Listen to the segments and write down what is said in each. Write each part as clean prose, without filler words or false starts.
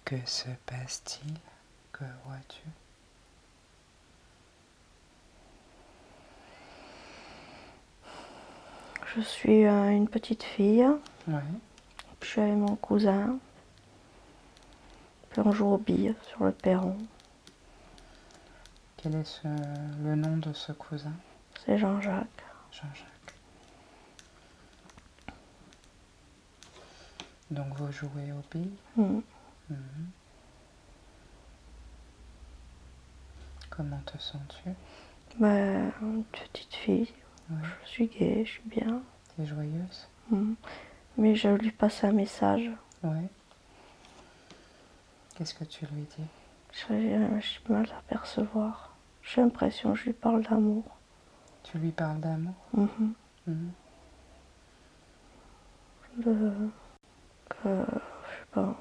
Que se passe-t-il? Que vois-tu? Je suis une petite fille, Oui. je suis avec mon cousin, puis on joue aux billes sur le perron. Quel est le nom de ce cousin? C'est Jean-Jacques. Jean-Jacques. Donc vous jouez aux billes? Mhm. Comment te sens-tu? Ben, une petite fille, Oui. je suis gaie, je suis bien. T'es joyeuse? Mais je lui passe un message. Oui. Qu'est-ce que tu lui dis? J'ai du mal à percevoir. J'ai l'impression que je lui parle d'amour. Tu lui parles d'amour? Je sais pas.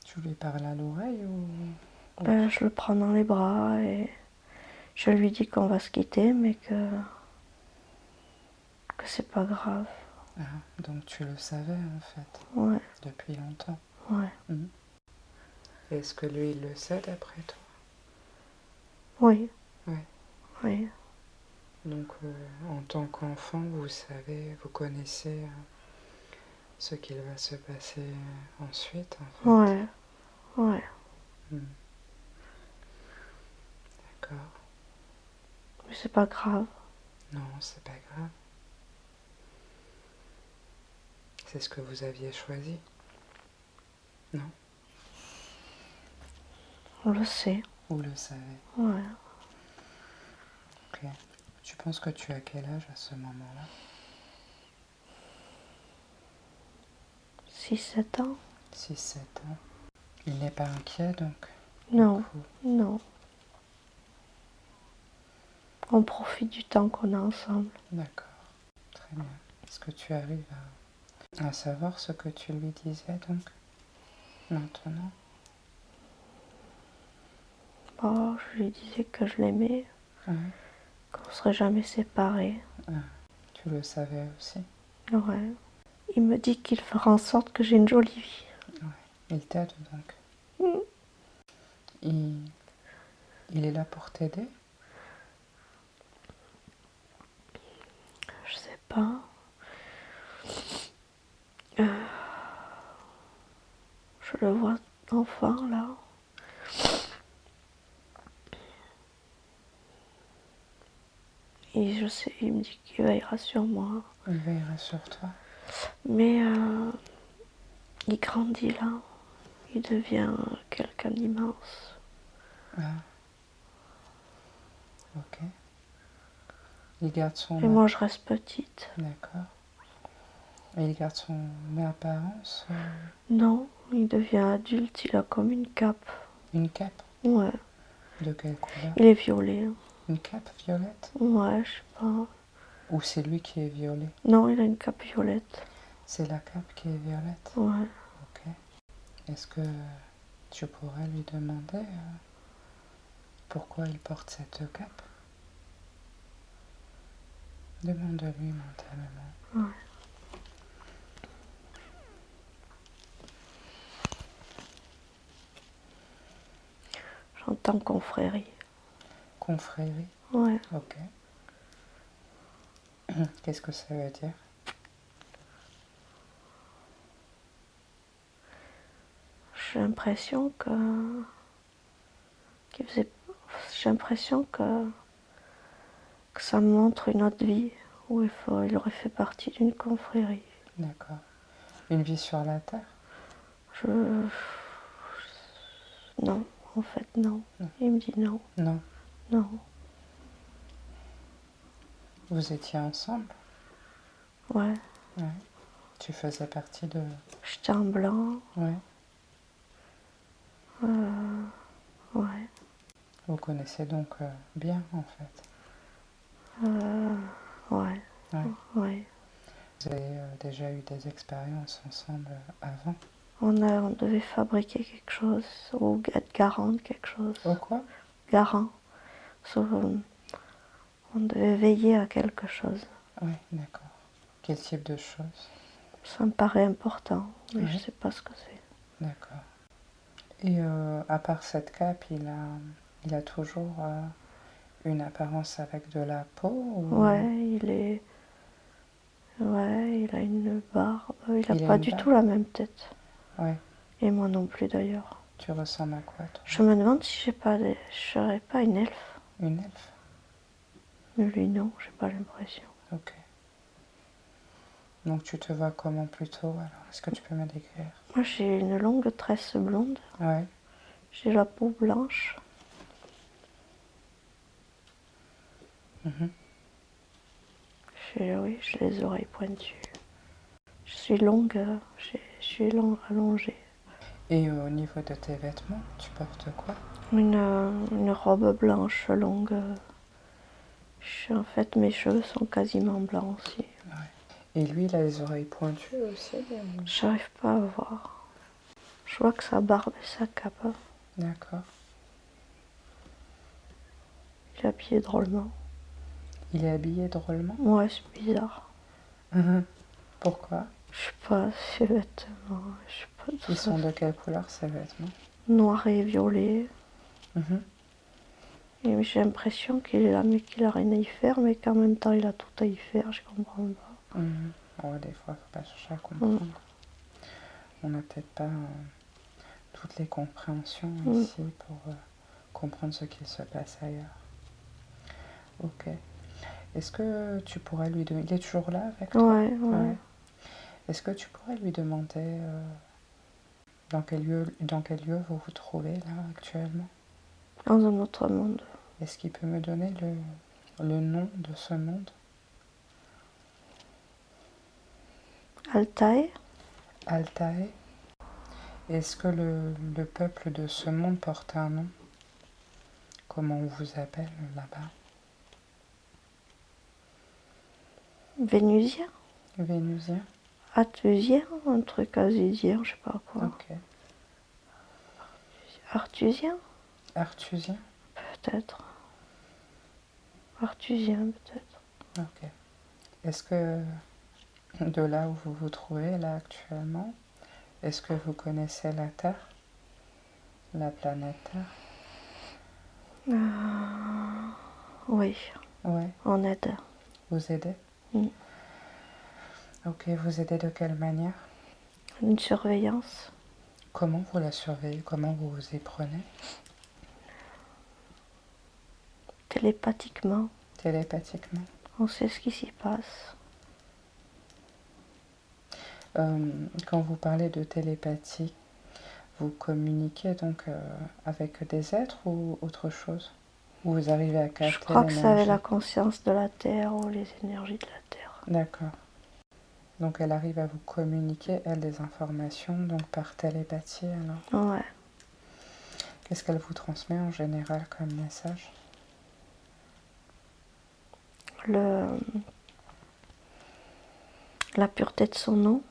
Tu lui parles à l'oreille ou... Ben, je le prends dans les bras et je lui dis qu'on va se quitter, mais que c'est pas grave. Ah, donc tu le savais en fait, Ouais, depuis longtemps. ouais. Est-ce que lui il le sait d'après toi? Oui, Oui. oui. Donc en tant qu'enfant, vous savez, vous connaissez ce qu'il va se passer ensuite en fait. Ouais, ouais. D'accord. Mais c'est pas grave. Non, c'est pas grave. C'est ce que vous aviez choisi. Non? On le sait. Vous le savez. Ouais. Ok. Tu penses que tu as quel âge à ce moment-là? 6-7 ans? 6-7 ans. Il n'est pas inquiet donc? Non, non. On profite du temps qu'on a ensemble. D'accord. Très bien. Est-ce que tu arrives à savoir ce que tu lui disais donc? Maintenant? Oh, je lui disais que je l'aimais, qu'on serait jamais séparés. Ah, tu le savais aussi? Ouais. Il me dit qu'il fera en sorte que j'ai une jolie vie. Ouais. Il t'aide donc? Il est là pour t'aider? Je sais pas. Je le vois enfin là. Et je sais, il me dit qu'il veillera sur moi. Il veillera sur toi? Mais il grandit là. Il devient quelqu'un d'immense. Ah. Ok. Il garde son... Et moi, je reste petite. D'accord. Et il garde son apparence? Non, il devient adulte, il a comme une cape. Une cape? Ouais. De quelle couleur? Il est violet. Une cape violette? Ouais, je sais pas. Ou c'est lui qui est violet? Non, il a une cape violette. C'est la cape qui est violette? Ouais. Ok. Est-ce que tu pourrais lui demander pourquoi il porte cette cape? Demande-lui mentalement. Ouais. J'entends confrérie. Confrérie? Ouais. Ok. Qu'est-ce que ça veut dire? J'ai l'impression que... J'ai l'impression que ça me montre une autre vie où il aurait fait partie d'une confrérie. D'accord. Une vie sur la terre? Non, en fait, non. Il me dit non. Non. Non. Vous étiez ensemble? Ouais. Ouais. Tu faisais partie de... J'étais en blanc. Ouais. Ouais. Vous connaissez donc bien en fait. Ouais. Ouais. Ouais. Vous avez déjà eu des expériences ensemble avant? On devait fabriquer quelque chose, ou être garant de quelque chose. Oh quoi? Garant. On devait veiller à quelque chose. Oui, d'accord. Quel type de choses? Ça me paraît important, mais Ouais. je ne sais pas ce que c'est. D'accord. Et à part cette cape, il a toujours une apparence avec de la peau ou... Ouais, il a une barbe. Il n'a Il a pas une du barbe? tout la même tête. Ouais. Et moi non plus d'ailleurs. Tu ressembles à quoi, toi? Je me demande si je serais pas une elfe. Une elfe? Mais lui non, j'ai pas l'impression. Ok. Donc tu te vois comment plutôt alors? Est-ce que tu peux me décrire? Moi j'ai une longue tresse blonde. Ouais. J'ai la peau blanche. Mhm. J'ai les oreilles pointues. Je suis longue, allongée. Et au niveau de tes vêtements, tu portes quoi? Une robe blanche longue. En fait, mes cheveux sont quasiment blancs aussi. Ouais. Et lui, il a les oreilles pointues aussi? J'arrive pas à voir. Je vois que sa barbe et sa cape. D'accord. Il est habillé drôlement. Il est habillé drôlement? Ouais, c'est bizarre. Pourquoi? Je sais pas, ses vêtements, je sais pas tout Ils ça. sont de quelle couleur ces vêtements? Noir et violet. Mhm. Et j'ai l'impression qu'il a rien à y faire, mais qu'en même temps il a tout à y faire, je comprends pas. Mhm. Ouais, des fois, faut pas chercher à comprendre. On n'a peut-être pas toutes les compréhensions ici pour comprendre ce qu'il se passe ailleurs. Ok. Est-ce que tu pourrais lui demander... Il est toujours là avec toi? Ouais. Est-ce que tu pourrais lui demander dans quel lieu vous vous trouvez là actuellement? Dans un autre monde. Est-ce qu'il peut me donner le nom de ce monde? Altaï. Altaï. Est-ce que le peuple de ce monde porte un nom? Comment on vous appelle là-bas? Vénusien. Vénusien? Athusien, un truc azidien, je sais pas quoi. Ok. Arthusien, Arthusien? peut-être. Arthusien, peut-être. Ok. Est-ce que de là où vous vous trouvez là actuellement, est-ce que vous connaissez la Terre? La planète Terre? Oui, Ouais. on aide. Vous aidez? Ok, vous aidez de quelle manière? Une surveillance. Comment vous la surveillez? Comment vous vous y prenez? Télépathiquement. Télépathiquement? On sait ce qui s'y passe. Quand vous parlez de télépathie, vous communiquez donc avec des êtres ou autre chose? Ou vous arrivez à Je capter crois que ça avait l'énergie? la conscience de la Terre ou les énergies de la Terre. D'accord. Donc elle arrive à vous communiquer, elle, des informations, donc par télépathie alors? Ouais. Qu'est-ce qu'elle vous transmet en général comme message? La pureté de son eau.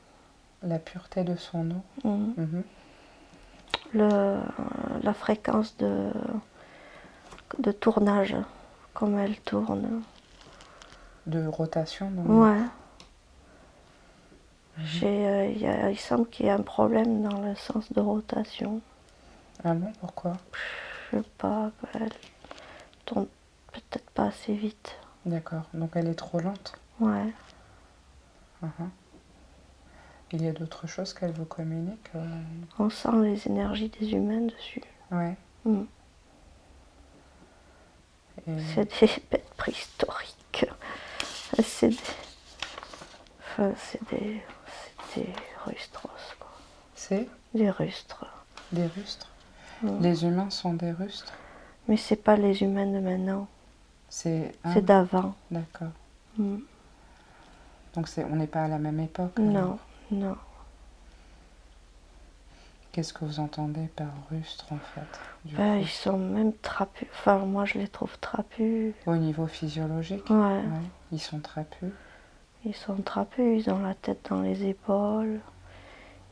La pureté de son eau? Mhm. La fréquence de tournage, comme elle tourne. De rotation donc? Ouais. Il semble qu'il y a un problème dans le sens de rotation. Ah bon, pourquoi? Je sais pas, elle tourne peut-être pas assez vite. D'accord, donc elle est trop lente? Ouais. Il y a d'autres choses qu'elle vous communique? On sent les énergies des humains dessus. Ouais. Et C'est des bêtes préhistoriques. C'est des rustros, quoi. c'est Des rustres. des rustres? Les humains sont des rustres? Mais c'est pas les humains de maintenant. C'est C'est d'avant. D'accord. Donc on n'est pas à la même époque Non, alors. non. Qu'est-ce que vous entendez par rustre en fait du Ben, coup? ils sont même trapus. Enfin, moi, je les trouve trapus. Au niveau physiologique? Ouais. Ouais. Ils sont trapus? Ils sont trapus, ils ont la tête dans les épaules.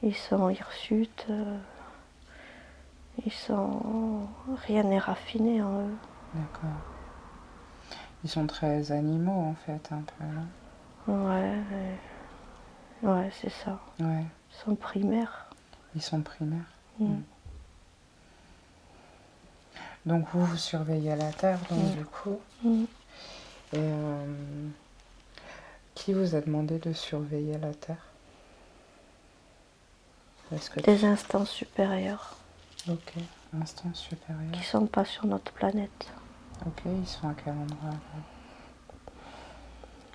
Ils sont hirsutes. Ils sont... Rien n'est raffiné en eux. D'accord. Ils sont très animaux en fait, un peu, non? Ouais, ouais, c'est ça. Ouais. Ils sont primaires. Ils sont primaires. Mm. Donc vous, vous surveillez la Terre, donc du coup. Et qui vous a demandé de surveiller la Terre? Des instances supérieures. Ok, instances supérieures. Qui sont pas sur notre planète. Ok, ils sont à quel endroit?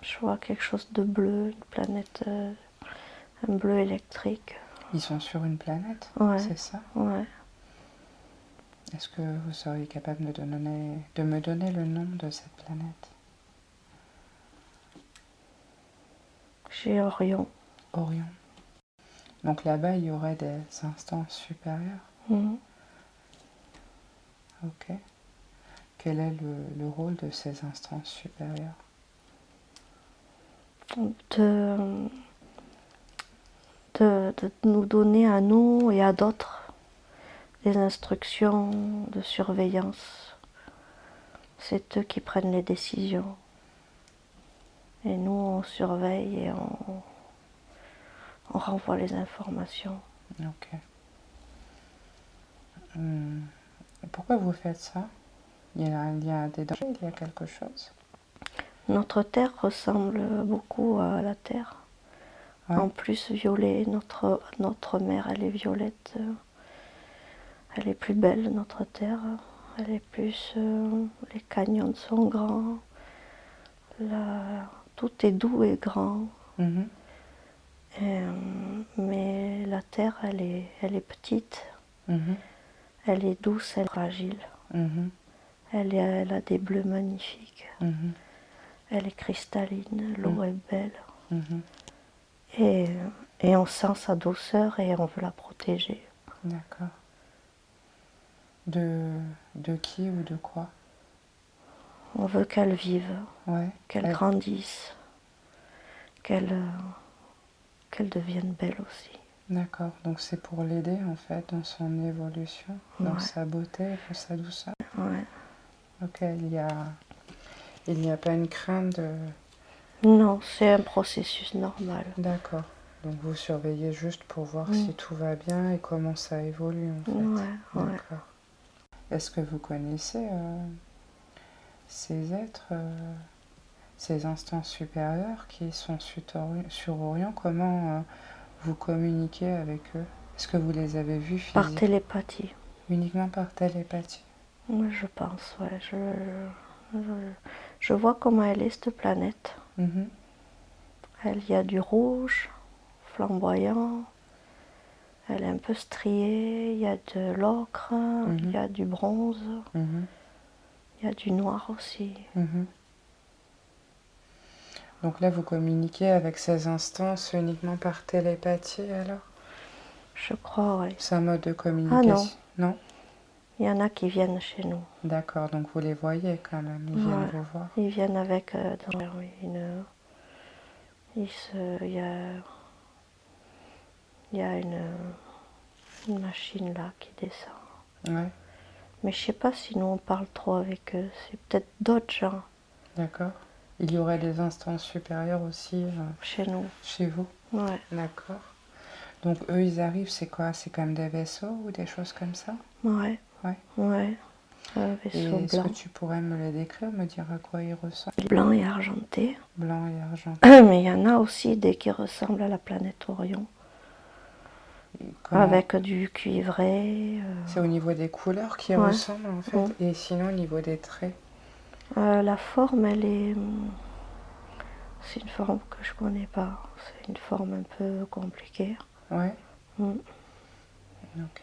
Je vois quelque chose de bleu, une planète, un bleu électrique. Ils sont sur une planète? Ouais. C'est ça? Ouais. Est-ce que vous seriez capable de me donner le nom de cette planète? J'ai Orion. Orion. Donc là-bas, il y aurait des instances supérieures? Ok. Quel est le rôle de ces instances supérieures? De nous donner à nous et à d'autres des instructions de surveillance. C'est eux qui prennent les décisions. Et nous, on surveille et on renvoie les informations. Ok. Pourquoi vous faites ça? Il y a des dangers, il y a quelque chose? Notre terre ressemble beaucoup à la terre. Ouais. En plus, violet, notre mer, elle est violette. Elle est plus belle, notre terre. Elle est plus... les canyons sont grands. Tout est doux et grand. Mais la terre, elle est petite. Elle est douce, elle est fragile. Elle a des bleus magnifiques. Elle est cristalline, l'eau est belle. Et on sent sa douceur et on veut la protéger. D'accord. De qui ou de quoi? On veut qu'elle vive, Ouais. qu'elle grandisse, qu'elle devienne belle aussi. D'accord, donc c'est pour l'aider en fait dans son évolution, dans sa beauté, dans sa douceur. Ouais. Ok, il n'y a pas une crainte de... Non, c'est un processus normal. D'accord, donc vous surveillez juste pour voir si tout va bien et comment ça évolue en fait. Ouais, d'accord. Est-ce que vous connaissez ces êtres, ces instances supérieures qui sont sur Orion? Comment vous communiquez avec eux? Est-ce que vous les avez vus physiquement? Par télépathie. Uniquement par télépathie? Oui, je pense, ouais. Je vois comment elle est, cette planète. Il y a du rouge, flamboyant. Elle est un peu striée. Il y a de l'ocre, il y a du bronze. Il y a du noir aussi. Donc là, vous communiquez avec ces instances uniquement par télépathie alors? Je crois, oui. C'est un mode de communication? Ah non. Non? Il y en a qui viennent chez nous. D'accord, donc vous les voyez quand même, ils viennent vous voir? Ils viennent avec il y a une machine là qui descend. Ouais. Mais je sais pas si nous on parle trop avec eux, c'est peut-être d'autres gens. D'accord. Il y aurait des instances supérieures aussi chez nous. Chez vous? Ouais. D'accord. Donc eux, ils arrivent, c'est quoi? C'est comme des vaisseaux ou des choses comme ça? Ouais. Ouais. Ouais. Vaisseau et est-ce blanc. que tu pourrais me les décrire, me dire à quoi ils ressemblent? Blanc et argenté. Blanc et argenté. Mais il y en a aussi des qui ressemblent à la planète Orion. Avec du cuivré. C'est au niveau des couleurs qui ressemblent en fait. Et sinon au niveau des traits? La forme, elle est... C'est une forme que je connais pas. C'est une forme un peu compliquée. Ouais. Ok.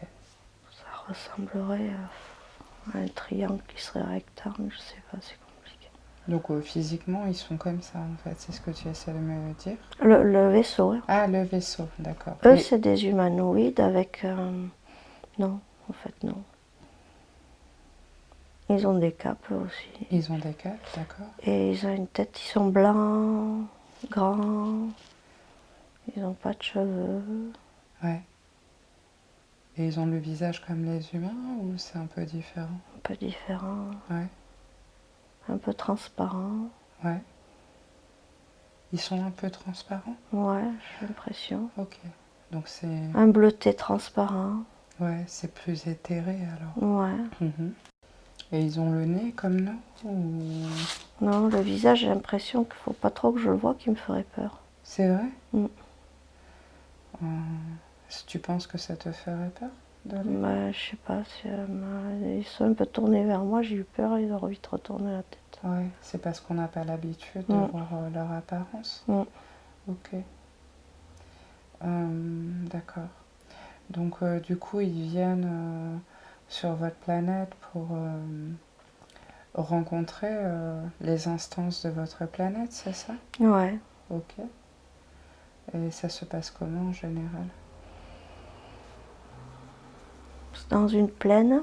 Ça ressemblerait à un triangle qui serait rectangle, je sais pas, c'est compliqué. Donc physiquement, ils sont comme ça en fait, c'est ce que tu essaies de me dire? Le vaisseau. Hein. Ah, le vaisseau, d'accord. Eux, c'est des humanoïdes avec Non, en fait, non. Ils ont des capes aussi. Ils ont des capes, d'accord. Et ils ont une tête, ils sont blancs, grands. Ils n'ont pas de cheveux. Ouais. Et ils ont le visage comme les humains ou c'est un peu différent? Un peu différents. Ouais. Un peu transparents. Ouais. Ils sont un peu transparents? Ouais, j'ai l'impression. Ok. Donc c'est... Un bleuté transparent. Ouais, c'est plus éthéré alors. Ouais. Mhm. Et ils ont le nez comme nous ou... Non, le visage, j'ai l'impression qu'il faut pas trop que je le vois, qui me ferait peur. C'est vrai? Mm. Si tu penses que ça te ferait peur de les voir? Bah, je sais pas, ils sont un peu tournés vers moi, j'ai eu peur, ils ont vite retourné la tête. Ouais, c'est parce qu'on n'a pas l'habitude de voir leur apparence. Ok. D'accord. Donc du coup, ils viennent sur votre planète pour rencontrer les instances de votre planète, c'est ça? Ouais. Ok. Et ça se passe comment en général? C'est dans une plaine,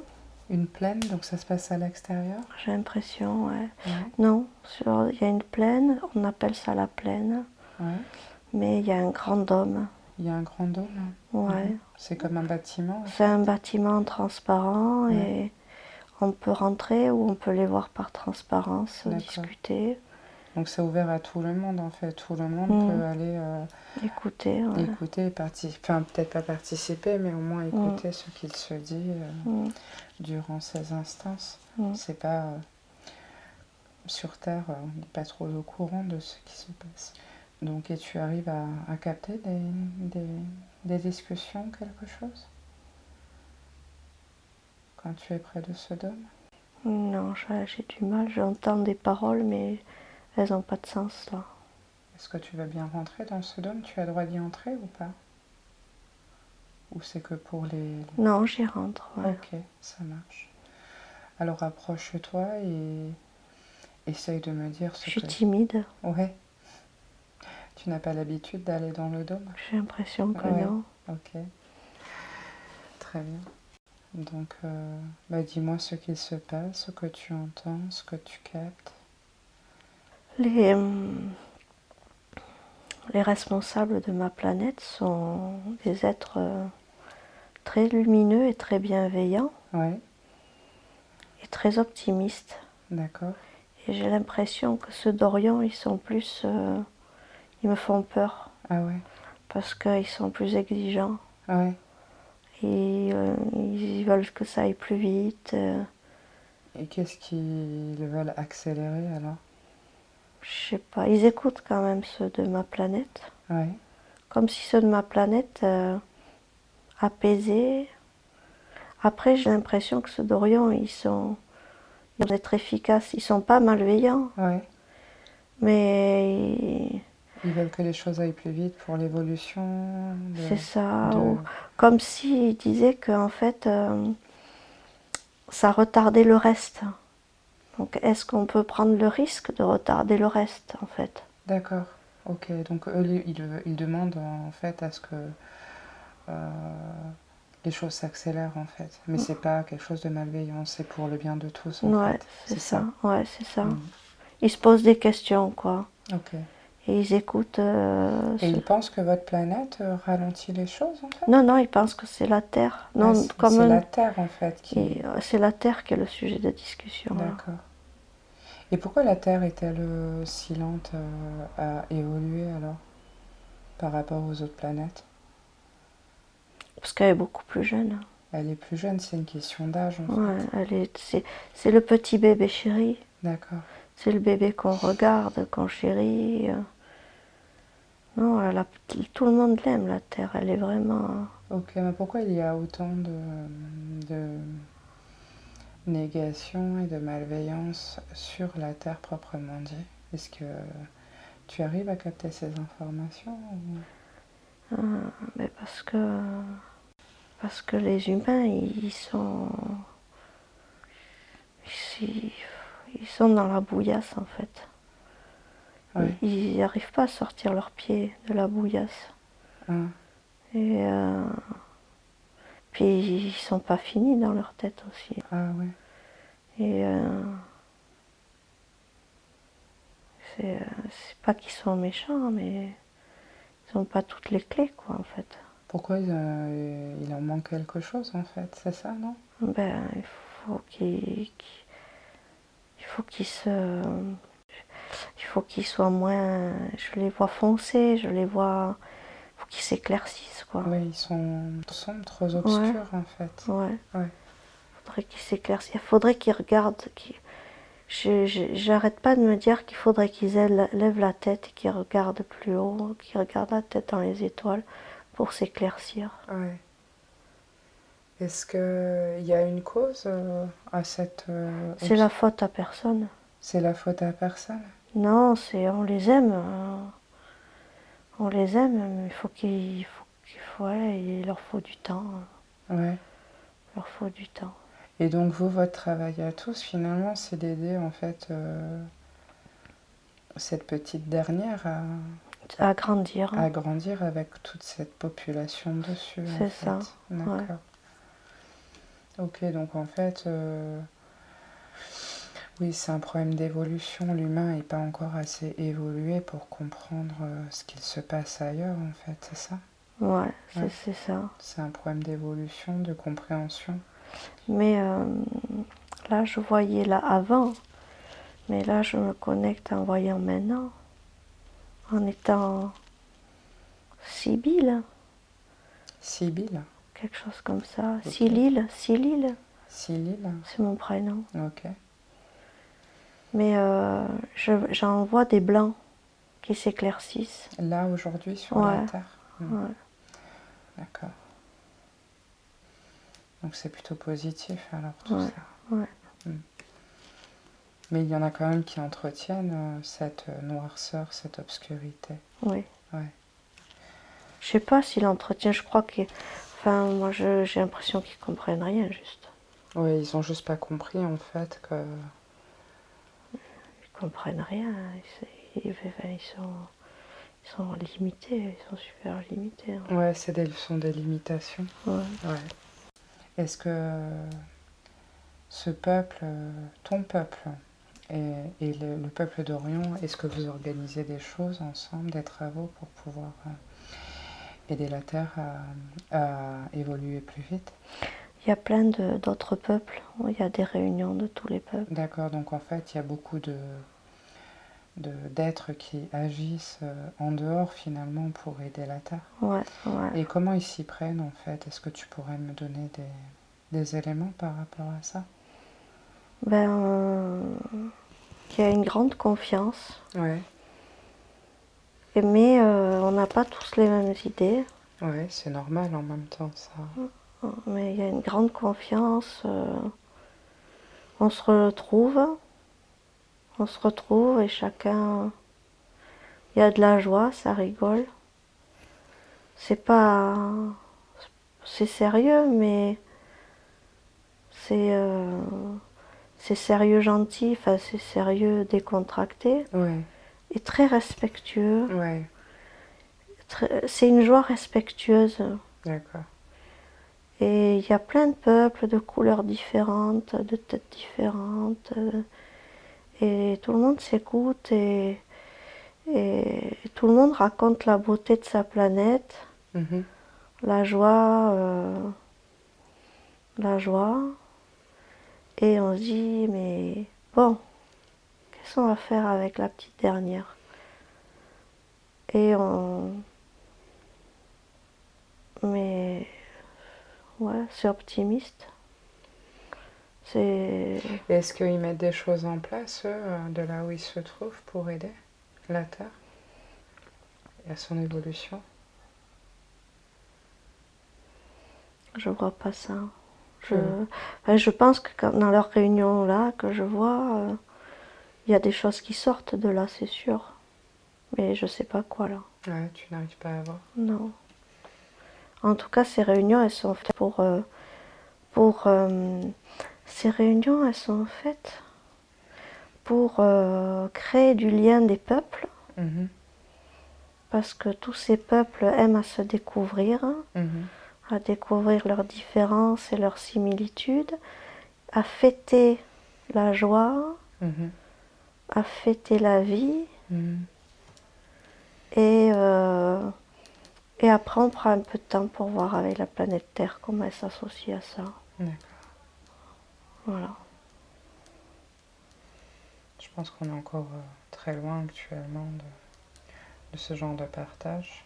Une plaine, donc ça se passe à l'extérieur? j'ai l'impression, ouais. Ouais. Non, il y a une plaine, on appelle ça la plaine, Ouais. mais il y a un grand dôme. Il y a un grand dôme? Ouais. C'est comme un bâtiment en C'est fait? un bâtiment transparent Ouais. et on peut rentrer ou on peut les voir par transparence, D'accord. discuter. Donc c'est ouvert à tout le monde en fait. Tout le monde peut aller Écouter, ouais. écouter et participer. Enfin, peut-être pas participer, mais au moins écouter ce qu'il se dit durant ces instances. C'est pas sur Terre, on n'est pas trop au courant de ce qui se passe. Donc, et tu arrives à capter des discussions, quelque chose, quand tu es près de ce dôme? Non, j'ai du mal, j'entends des paroles, mais elles n'ont pas de sens là. Est-ce que tu veux bien rentrer dans ce dôme? Tu as le droit d'y entrer ou pas? Ou c'est que pour les... Non, j'y rentre, ouais. Ok, ça marche. Alors approche-toi et essaye de me dire ce Je suis que... timide. Ouais. Tu n'as pas l'habitude d'aller dans le dôme? J'ai l'impression que Ouais. non. Ok. Très bien. Donc, bah, dis-moi ce qu'il se passe, ce que tu entends, ce que tu captes. Les responsables de ma planète sont des êtres très lumineux et très bienveillants Ouais, et très optimistes. d'accord. Et j'ai l'impression que ceux d'Orion, ils sont plus... ils me font peur Ah ouais, parce qu'ils sont plus exigeants. ouais. Et ils veulent que ça aille plus vite. Et qu'est-ce qu'ils veulent accélérer alors? Je sais pas, ils écoutent quand même ceux de ma planète. Ouais, Comme si ceux de ma planète apaisaient. Après, j'ai l'impression que ceux d'Orion, ils vont être efficaces. Ils sont pas malveillants, ouais. mais Ils veulent que les choses aillent plus vite pour l'évolution c'est ça. de... Comme s'ils disaient que en fait, ça retardait le reste. Donc, est-ce qu'on peut prendre le risque de retarder le reste, en fait? D'accord, ok. Donc eux, ils demandent en fait à ce que les choses s'accélèrent en fait. Mais c'est pas quelque chose de malveillant, c'est pour le bien de tous en Ouais, fait. c'est ça. Ouais, c'est ça. Mm. Ils se posent des questions, quoi. Ok. Et ils écoutent. Et ils pensent que votre planète ralentit les choses en fait? Non, non, ils pensent que c'est la Terre. Ah, Non, c'est la Terre en fait qui... c'est la Terre qui est le sujet de discussion, là. D'accord. Et pourquoi la Terre est-elle si lente à évoluer alors par rapport aux autres planètes? Parce qu'elle est beaucoup plus jeune. Elle est plus jeune, c'est une question d'âge en Ouais, fait. c'est le petit bébé chéri. D'accord. C'est le bébé qu'on regarde, qu'on chérit. Non, tout le monde l'aime, la Terre. Elle est vraiment... Ok, mais pourquoi il y a autant de négation et de malveillance sur la Terre proprement dit? Est-ce que tu arrives à capter ces informations ou... mais parce que les humains, ils, ils sont dans la bouillasse, en fait. Ouais. Ils n'arrivent pas à sortir leurs pieds de la bouillasse. Ah, Et Puis ils sont pas finis dans leur tête aussi. Ah ouais. Et c'est pas qu'ils sont méchants, mais ils n'ont pas toutes les clés, quoi, en fait. Pourquoi il en manque quelque chose, en fait? C'est ça, non? Ben, il faut qu'ils se... Il faut qu'ils soient moins... Je les vois foncer, je les vois... Il faut qu'ils s'éclaircissent, quoi. Oui, ils sont sombres, trop Ouais, obscurs, en fait. ouais. Ouais. Faudrait qu'ils s'éclaircissent. Il faudrait qu'ils regardent. J'arrête pas de me dire qu'il faudrait qu'ils lèvent la tête et qu'ils regardent plus haut, qu'ils regardent la tête dans les étoiles pour s'éclaircir. Ouais. Est-ce qu'il y a une cause à cette... C'est la faute à personne. C'est la faute à personne? Non, c'est on les aime. On les aime, mais ouais, il leur faut du temps. Ouais. Il leur faut du temps. Et donc vous, votre travail à tous, finalement, c'est d'aider en fait cette petite dernière À grandir. à grandir avec toute cette population dessus. C'est ça. D'accord. Ouais. Ok, donc en fait, oui, c'est un problème d'évolution. L'humain n'est pas encore assez évolué pour comprendre ce qu'il se passe ailleurs, en fait, c'est ça? Ouais, Ouais. c'est ça. C'est un problème d'évolution, de compréhension. Mais là, je voyais là avant. Mais là, je me connecte en voyant maintenant. En étant Sibylle. Sibylle? Quelque chose comme ça. Ok. Silil. Silil? C'est mon prénom. Ok. Mais j'en vois des blancs qui s'éclaircissent. Là, aujourd'hui, sur Ouais. la Terre? Ouais. D'accord. Donc c'est plutôt positif alors tout Ouais. ça. Ouais. Mais il y en a quand même qui entretiennent cette noirceur, cette obscurité. Oui. Ouais. Je sais pas s'il entretient, je crois que... Enfin, moi, j'ai l'impression qu'ils comprennent rien, juste. Oui, ils ont juste pas compris en fait que... Ils comprennent rien. Ils sont limités, ils sont super limités. Hein. Ouais, ce sont des limitations. Ouais. Ouais. Est-ce que ce peuple, ton peuple, et le peuple d'Orion, est-ce que vous organisez des choses ensemble, des travaux pour pouvoir aider la Terre à évoluer plus vite? Il y a plein d'autres peuples. Il y a des réunions de tous les peuples. D'accord, donc en fait, il y a beaucoup d'êtres qui agissent en dehors finalement pour aider la Terre. Ouais, ouais. Et comment ils s'y prennent en fait? Est-ce que tu pourrais me donner des éléments par rapport à ça? Ben, il y a une grande confiance. Ouais, Mais on n'a pas tous les mêmes idées. ouais, c'est normal en même temps ça. Mais il y a une grande confiance. On se retrouve et chacun... Il y a de la joie, ça rigole. C'est pas... C'est sérieux, mais c'est sérieux gentil, enfin c'est sérieux décontracté Ouais, et très respectueux. ouais, C'est une joie respectueuse. d'accord. Et il y a plein de peuples, de couleurs différentes, de têtes différentes. Et tout le monde s'écoute et tout le monde raconte la beauté de sa planète, Mhm. la joie, la joie. Et on se dit, mais bon, qu'est-ce qu'on va faire avec la petite dernière? Et on... Mais ouais, c'est optimiste. C'est... Est-ce qu'ils mettent des choses en place, eux, de là où ils se trouvent pour aider la Terre et à son évolution? Je vois pas ça. Je pense que dans leur réunion là que je vois, il y a des choses qui sortent de là, c'est sûr. Mais je sais pas quoi là. Ouais, tu n'arrives pas à voir. Non. En tout cas, ces réunions, elles sont faites ces réunions, elles sont faites pour créer du lien des peuples, Mhm. parce que tous ces peuples aiment à se découvrir, Mhm. à découvrir leurs différences et leurs similitudes, à fêter la joie, à fêter la vie. Et après, on prend un peu de temps pour voir avec la planète Terre comment elle s'associe à ça. D'accord. Voilà. Je pense qu'on est encore très loin actuellement de ce genre de partage.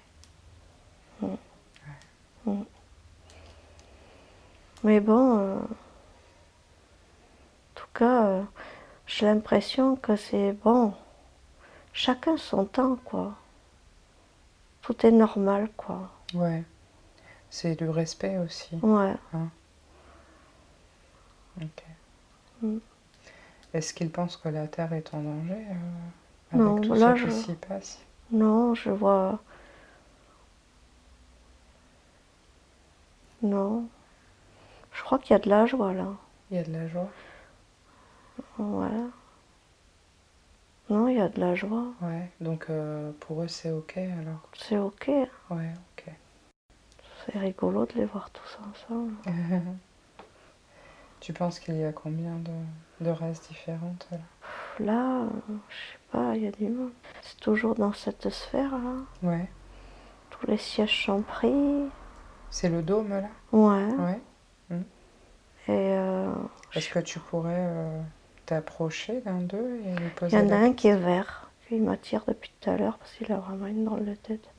Mais bon, en tout cas, j'ai l'impression que c'est bon, chacun son temps, quoi. Tout est normal, quoi. Ouais, c'est du respect aussi. Ouais. Hein? Ok. Est-ce qu'il pense que la Terre est en danger avec Non, tout là, ce qui s'y passe? Non, je vois... Non. Je crois qu'il y a de la joie, là. Il y a de la joie? Ouais. Non, il y a de la joie. Ouais, donc pour eux c'est ok alors? C'est ok. Ouais, ok. C'est rigolo de les voir tous ensemble. Tu penses qu'il y a combien de races différentes là? Là, je sais pas, il y a du monde. C'est toujours dans cette sphère-là. Ouais. Tous les sièges sont pris. C'est le dôme là? Ouais. Ouais. Et Est-ce que tu pourrais t'approcher d'un d'eux et lui il poser y en la a un qui est question? vert. Il m'attire depuis tout à l'heure parce qu'il a vraiment une drôle de tête.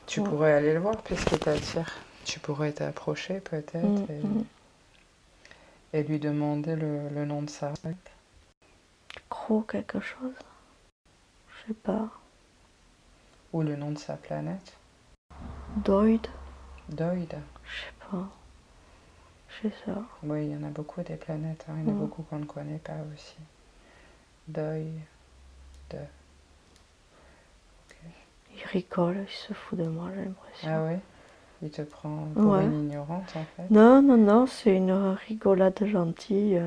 Tu pourrais aller le voir puisqu'il t'attire. Tu pourrais t'approcher peut-être et lui demander le nom de sa race. Gros quelque chose. Je sais pas. Ou le nom de sa planète. Doid. Doid. Je sais pas. C'est ça. Oui, il y en a beaucoup des planètes. Hein. Il y en a beaucoup qu'on ne connaît pas aussi. Doid. Il rigole, il se fout de moi, j'ai l'impression. Ah oui? Il te prend pour une ignorante en fait? Non, non, non, c'est une rigolade gentille.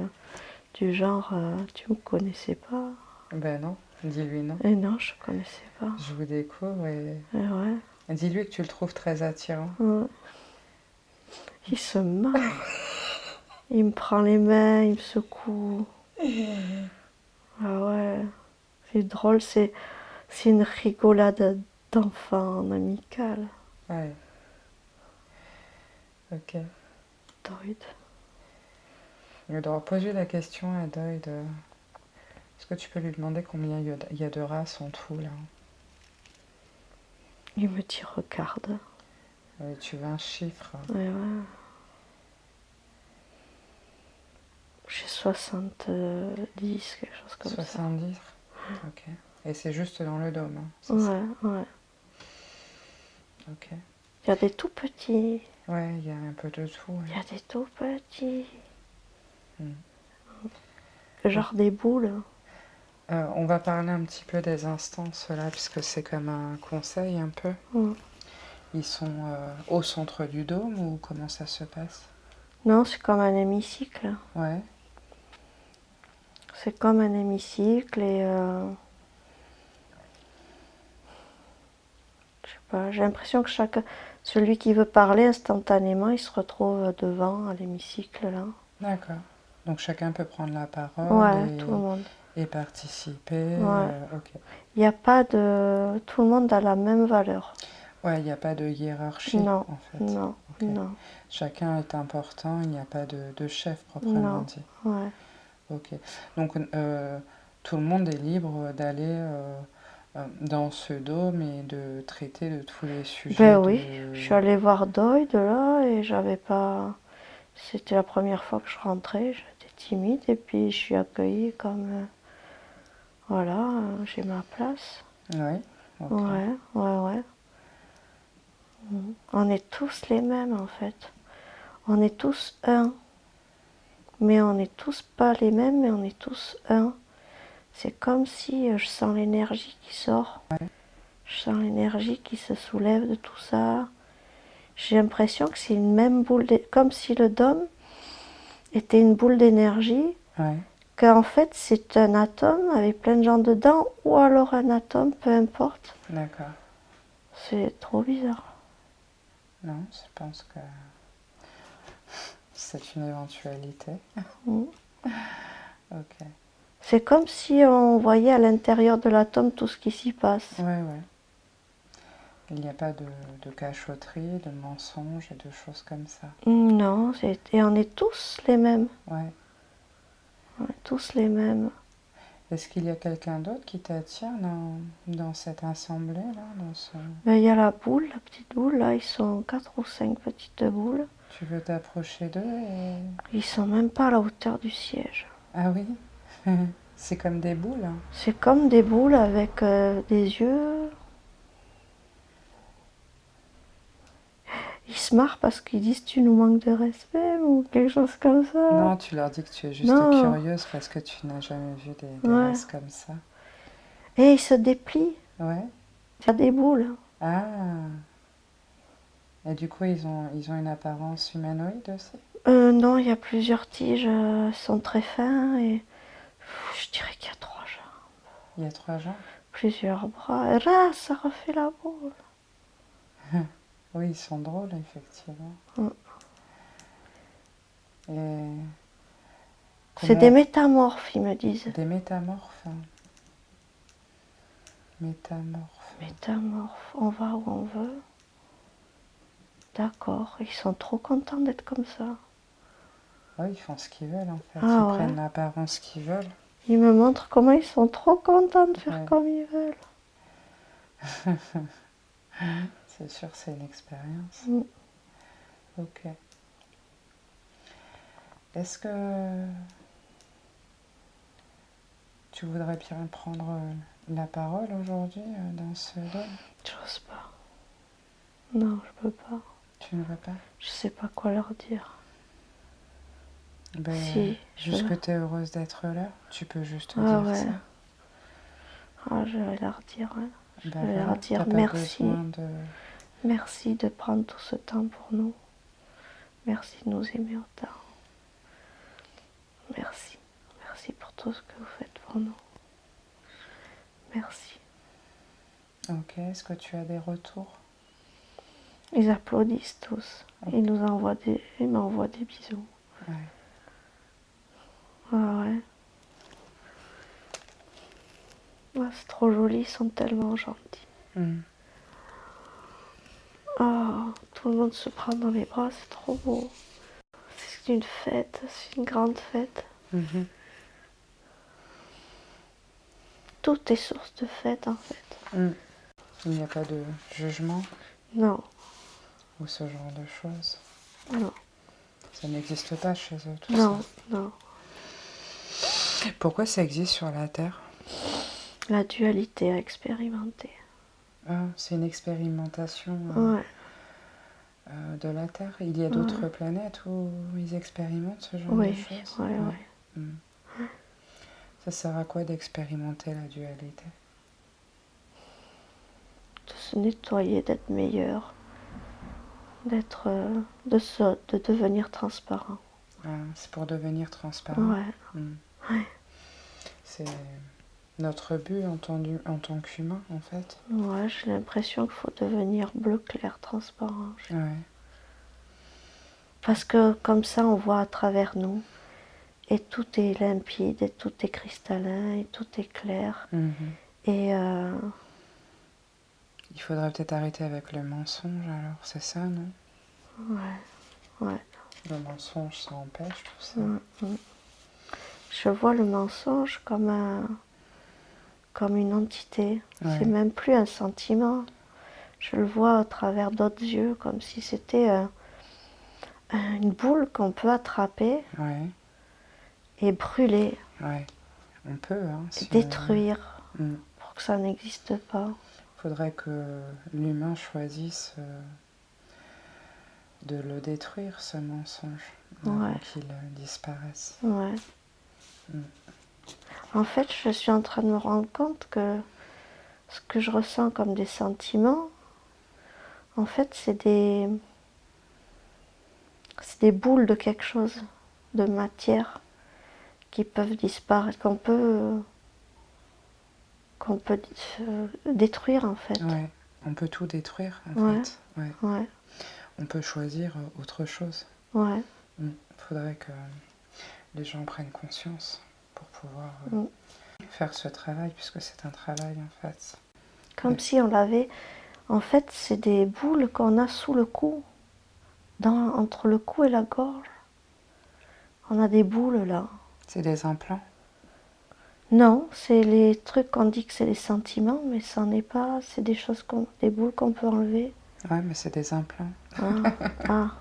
Du genre, tu me connaissais pas? Ben non, dis-lui non. Et non, je connaissais pas. Je vous découvre et ouais. dis-lui que tu le trouves très attirant. Ouais. Il se marre. Il me prend les mains, il me secoue. Ah ouais, c'est drôle, c'est une rigolade d'enfant amicale. Ouais. Ok. Doid. Je dois poser la question à Doid. Est-ce que tu peux lui demander combien il y a de races en tout là? Il me dit regarde. Tu veux un chiffre? Ouais, ouais. J'ai 70, quelque chose comme 70? Ça. Ok. Et c'est juste dans le dôme, hein, Ouais, ça? ouais. Ok. Il y a des tout petits. Ouais, il y a un peu de tout. Ouais. Il y a des tout petits. Genre des boules. On va parler un petit peu des instances là, puisque c'est comme un conseil un peu. Ils sont au centre du dôme ou comment ça se passe? Non, c'est comme un hémicycle. Ouais. C'est comme un hémicycle et je sais pas, j'ai l'impression que celui qui veut parler instantanément, il se retrouve devant à l'hémicycle là. D'accord. Donc chacun peut prendre la parole Ouais, tout le monde. Et participer. Ouais. Ok. Il n'y a pas de... Tout le monde a la même valeur. Ouais, il n'y a pas de hiérarchie Non, en fait. non, Okay. non. Chacun est important, il n'y a pas de chef proprement dit. Ouais. Ok. Donc tout le monde est libre d'aller dans ce dôme et de traiter de tous les sujets. Ben oui, je suis allée voir Doid là et j'avais pas... C'était la première fois que je rentrais, j'étais timide et puis je suis accueillie comme... Voilà, j'ai ma place. Oui. Okay. Ouais, ouais, ouais. On est tous les mêmes en fait. On est tous un. Mais on n'est tous pas les mêmes, mais on est tous un. C'est comme si je sens l'énergie qui sort. Ouais. Je sens l'énergie qui se soulève de tout ça. J'ai l'impression que c'est une même boule, comme si le dôme était une boule d'énergie. Ouais. Qu'en fait c'est un atome avec plein de gens dedans, ou alors un atome, peu importe. D'accord. C'est trop bizarre. Non, je pense que c'est une éventualité. Mm. Ok. C'est comme si on voyait à l'intérieur de l'atome tout ce qui s'y passe. Ouais. Il n'y a pas de cachotterie, de mensonges et de choses comme ça. Non, et on est tous les mêmes. Ouais. On est tous les mêmes. Est-ce qu'il y a quelqu'un d'autre qui t'attire dans cette assemblée-là, Ben, il y a la boule, la petite boule, là, ils sont 4 ou 5 petites boules. Tu veux t'approcher d'eux et... Ils sont même pas à la hauteur du siège. Ah oui. C'est comme des boules. Hein. C'est comme des boules avec des yeux. Ils se marrent parce qu'ils disent tu nous manques de respect ou quelque chose comme ça. Non, tu leur dis que tu es juste Non. curieuse parce que tu n'as jamais vu des Ouais. races comme ça. Et ils se déplient. Ouais. Il y a des boules. Ah. Et du coup, ils ont une apparence humanoïde aussi? Non, il y a plusieurs tiges. Ils sont très fins et je dirais qu'il y a 3 jambes. Il y a 3 jambes? Plusieurs bras. Et là, ça refait la boule. Oui, ils sont drôles, effectivement. Mm. Et C'est des métamorphes, ils me disent. Des métamorphes. Hein. Métamorphes. Métamorphes, on va où on veut. D'accord, ils sont trop contents d'être comme ça. Oui, ils font ce qu'ils veulent, en fait. Ah Ils ouais. prennent l'apparence qu'ils veulent. Ils me montrent comment ils sont trop contents de faire Ouais. comme ils veulent. C'est sûr, c'est une expérience. Mm. Ok. Est-ce que tu voudrais bien prendre la parole aujourd'hui dans ce domaine? J'ose pas. Non, je peux pas. Tu ne veux pas? Je sais pas quoi leur dire. Ben, Si, juste que tu es heureuse d'être là, tu peux juste dire ouais. ça. Ah, je vais leur dire. Ouais. Je Ben vais voilà, leur dire t'as pas merci. besoin de... Merci de prendre tout ce temps pour nous. Merci de nous aimer autant. Merci. Merci pour tout ce que vous faites pour nous. Merci. Ok, est-ce que tu as des retours? Ils applaudissent tous. Ils m'envoient des bisous. Ouais. Ah ouais. Ah, c'est trop joli, ils sont tellement gentils. Mm. Oh, tout le monde se prend dans les bras, c'est trop beau. C'est une fête, c'est une grande fête. Mhm. Tout est source de fête en fait. Mm. Il n'y a pas de jugement Non, ou ce genre de choses. non, Ça n'existe pas chez eux, tout non, ça. non. Pourquoi ça existe sur la Terre? La dualité à expérimenter. Ah, c'est une expérimentation Ouais. de la Terre. Il y a d'autres planètes où ils expérimentent ce genre de choses? Oui. Mm. Ça sert à quoi d'expérimenter la dualité? De se nettoyer, d'être meilleur, de devenir transparent. Ah, c'est pour devenir transparent? Ouais. Mm. Ouais. C'est notre but en tant qu'humain, en fait. Ouais, j'ai l'impression qu'il faut devenir bleu clair, transparent. Ouais. Parce que comme ça, on voit à travers nous. Et tout est limpide, et tout est cristallin, et tout est clair. Mhm. Et Il faudrait peut-être arrêter avec le mensonge, alors, c'est ça, non? ouais. Le mensonge, ça empêche tout ça. Je vois le mensonge comme une entité. Ouais. C'est même plus un sentiment. Je le vois à travers d'autres yeux, comme si c'était une boule qu'on peut attraper Ouais. et brûler, Ouais. On peut, hein. et Si détruire on... pour que ça n'existe pas. Faudrait que l'humain choisisse de le détruire, ce mensonge, avant qu'il disparaisse. Ouais. En fait, je suis en train de me rendre compte que ce que je ressens comme des sentiments, en fait, c'est des boules de quelque chose, de matière, qui peuvent disparaître, qu'on peut détruire en fait. Ouais. On peut tout détruire, en Ouais. fait. Ouais. Ouais. On peut choisir autre chose. Ouais. Il faudrait que les gens prennent conscience pour pouvoir faire ce travail, puisque c'est un travail, en fait. Comme si on l'avait... En fait, c'est des boules qu'on a sous le cou, entre le cou et la gorge. On a des boules là. C'est des implants? Non, c'est les trucs qu'on dit que c'est les sentiments, mais ça n'est pas. C'est des choses des boules qu'on peut enlever. Ouais, mais c'est des implants. Ah,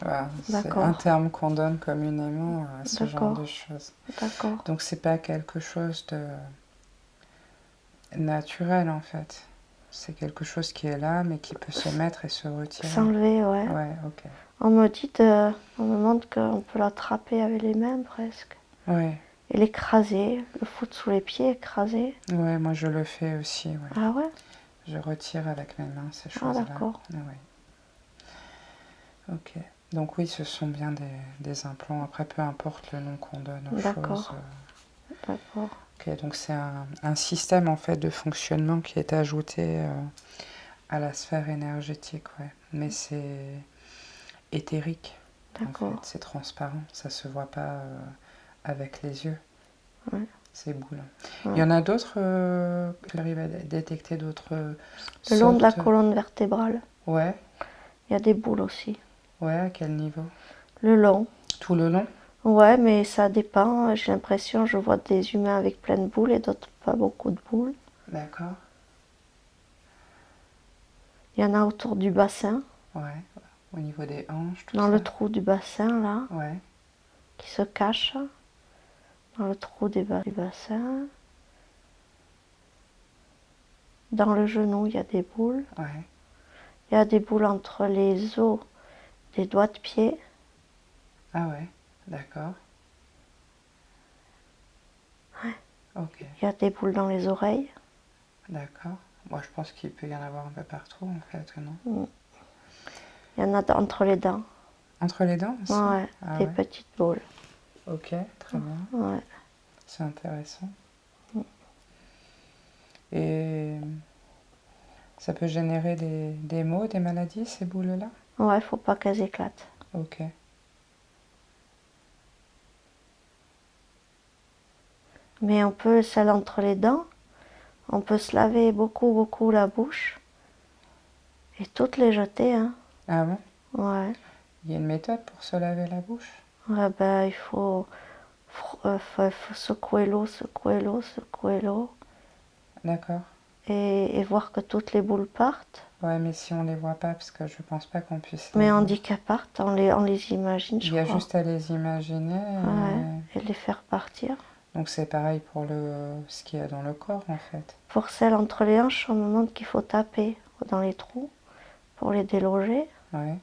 Voilà, c'est d'accord. un terme qu'on donne communément à ce genre de choses. D'accord. Donc c'est pas quelque chose de naturel, en fait. C'est quelque chose qui est là, mais qui peut se mettre et se retirer. S'enlever, ouais. Ouais, ok. On me montre qu'on peut l'attraper avec les mains presque. Ouais. Et l'écraser, le foutre sous les pieds, écraser. Ouais, moi je le fais aussi, ouais. Ah ouais? Je retire avec mes mains ces Ah choses-là. d'accord. Ouais. Ok. Donc oui, ce sont bien des implants. Après, peu importe le nom qu'on donne aux choses. D'accord. Ok, donc c'est un système en fait de fonctionnement qui est ajouté à la sphère énergétique, ouais. Mais c'est éthérique, en fait. C'est transparent. Ça se voit pas avec les yeux. Ouais. Ces boules. Ouais. Il y en a d'autres qui arrivent à détecter d'autres Le long de la sortes. colonne vertébrale. Ouais. Il y a des boules aussi. Ouais, à quel niveau? Le long. Tout le long? Ouais, mais ça dépend. J'ai l'impression, je vois des humains avec plein de boules et d'autres pas beaucoup de boules. D'accord. Il y en a autour du bassin. Ouais. Au niveau des hanches, tout dans ça. le trou du bassin, là. Ouais. Qui se cache. Dans le trou du bassin. Dans le genou, il y a des boules. Ouais. Il y a des boules entre les os des doigts de pied. Ah ouais, d'accord. Ouais. Ok, Il y a des boules dans les oreilles. d'accord. Moi, je pense qu'il peut y en avoir un peu partout, en fait, non? Il y en a entre les dents. Entre les dents aussi? Ouais, Ah des ouais. petites boules. Ok, très bien. Ouais. C'est intéressant. Et ça peut générer des maux, des maladies, ces boules-là? Ouais, faut pas qu'elles éclatent. Ok. Mais on peut, celle entre les dents, on peut se laver beaucoup la bouche et toutes les jeter, hein. Ah bon? Ouais. Il y a une méthode pour se laver la bouche? Ouais, ben, il faut secouer l'eau, secouer l'eau, secouer l'eau. D'accord. Et voir que toutes les boules partent. Ouais, mais si on les voit pas, parce que je pense pas qu'on puisse les Mais on voir. dit qu'elles partent, on les imagine, je Il y a crois. juste à les imaginer. Ouais, et les faire partir. Donc c'est pareil pour ce qu'il y a dans le corps, en fait. Pour celles entre les hanches, on me montre qu'il faut taper dans les trous pour les déloger Ouais.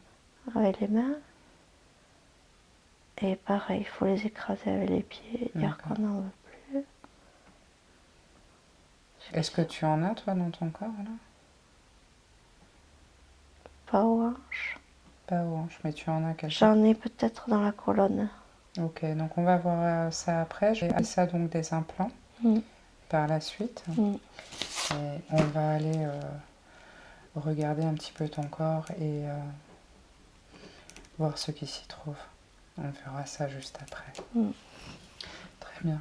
avec les mains. Et pareil, il faut les écraser avec les pieds, dire D'accord. qu'on n'en veut plus. Est-ce que tu en as, toi, dans ton corps, là? Pas aux hanches. Pas aux hanches, mais tu en as quelque J'en ai peut-être dans la colonne. Ok, donc on va voir ça après. Je vais faire ça donc des implants par la suite. Et on va aller regarder un petit peu ton corps et voir ce qui s'y trouve. On verra ça juste après. Très bien.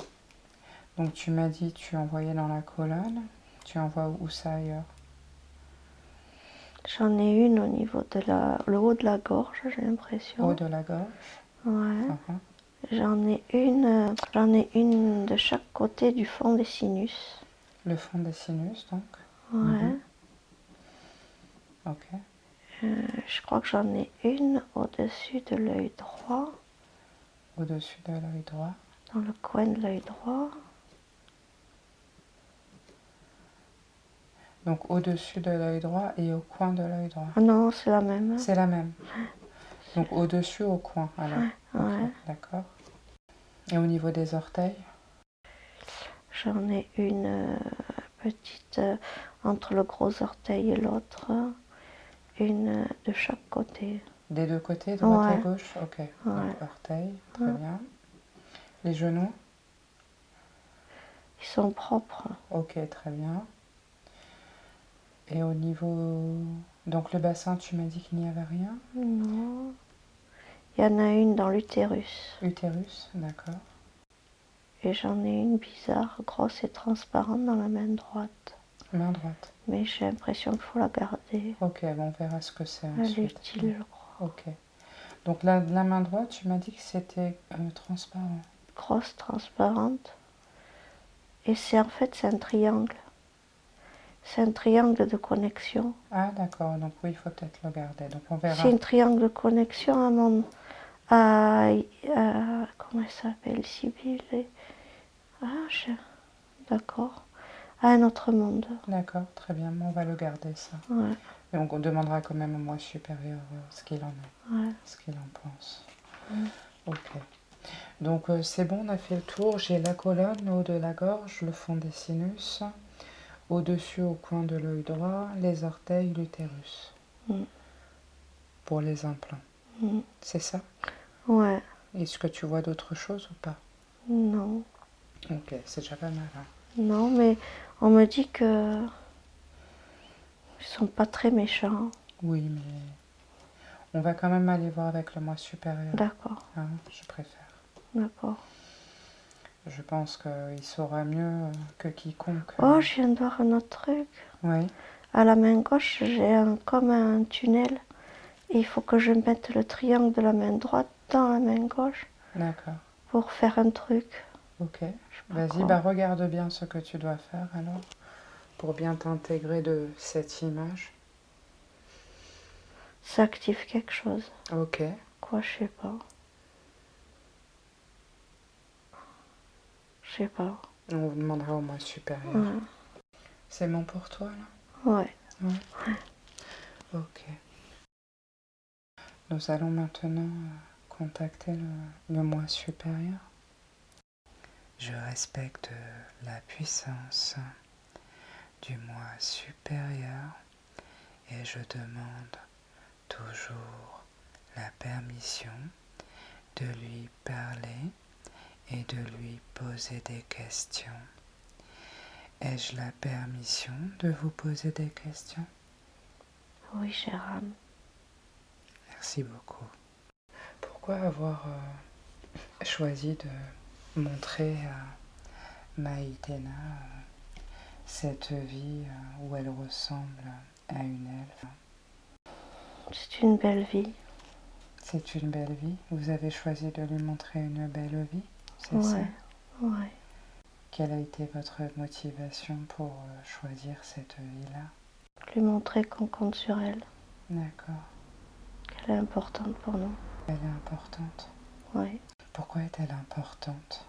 Donc tu m'as dit tu envoyais dans la colonne. Tu envoies où ça ailleurs? J'en ai une au niveau de le haut de la gorge, j'ai l'impression. Haut de la gorge. Ouais. J'en ai une de chaque côté du fond des sinus. Le fond des sinus, donc. Ouais. Ok. Je crois que j'en ai une au-dessus de l'œil droit. Au-dessus de l'œil droit. Dans le coin de l'œil droit. Donc au-dessus de l'œil droit et au coin de l'œil droit. Ah non, c'est la même. C'est la même. Donc au-dessus, au coin, alors. Ouais. Okay, d'accord. Et au niveau des orteils? J'en ai une petite entre le gros orteil et l'autre. Une de chaque côté. Des deux côtés, droite et gauche? Ok. Donc orteil, très bien. Les genoux? Ils sont propres. Ok, très bien. Et au niveau... Donc le bassin, tu m'as dit qu'il n'y avait rien? Non. Il y en a une dans l'utérus. Utérus, d'accord. Et j'en ai une bizarre, grosse et transparente dans la main droite. Main droite. Mais j'ai l'impression qu'il faut la garder. Ok, bon, on verra ce que c'est Elle ensuite. est utile, je crois. Ok. Donc la main droite, tu m'as dit que c'était transparent. Grosse, transparente. Et c'est en fait, c'est un triangle. C'est un triangle de connexion. Ah d'accord, donc oui, il faut peut-être le garder. Donc on verra. C'est un triangle de connexion à mon... comment elle s'appelle, Sibylle d'accord. À un autre monde. D'accord, très bien, on va le garder ça. Ouais. Et on demandera quand même au moi supérieur ce qu'il en est, Ouais. ce qu'il en pense. Ok. Donc c'est bon, on a fait le tour. J'ai la colonne, le haut de la gorge, le fond des sinus, au-dessus au coin de l'œil droit, les orteils, l'utérus. Pour les implants. C'est ça? Ouais. Est-ce que tu vois d'autres choses ou pas? Non. Ok, c'est déjà pas mal. Hein. Non, mais on me dit que ils sont pas très méchants. Oui, mais on va quand même aller voir avec le moi supérieur. D'accord. Hein, je préfère. D'accord. Je pense qu'il saura mieux que quiconque. Oh, je viens de voir un autre truc. Oui. À la main gauche, j'ai comme un tunnel. Et il faut que je mette le triangle de la main droite dans la main gauche. D'accord. Pour faire un truc. Ok. Vas-y, regarde bien ce que tu dois faire alors. Pour bien t'intégrer de cette image. Ça active quelque chose. Ok. Quoi, je sais pas. Je sais pas. On vous demandera au moi supérieur. Ouais. C'est bon pour toi là? Ouais. Ouais. Ok. Nous allons maintenant contacter le moi supérieur. Je respecte la puissance du moi supérieur et je demande toujours la permission de lui parler et de lui poser des questions. Ai-je la permission de vous poser des questions? Oui, chère âme. Merci beaucoup. Pourquoi avoir choisi de montrer à Maïtena cette vie où elle ressemble à une elfe? C'est une belle vie. C'est une belle vie. Vous avez choisi de lui montrer une belle vie, c'est ça? Ouais. Quelle a été votre motivation pour choisir cette vie-là? Lui montrer qu'on compte sur elle. D'accord. Qu'elle est importante pour nous. Elle est importante. Oui. Pourquoi est-elle importante?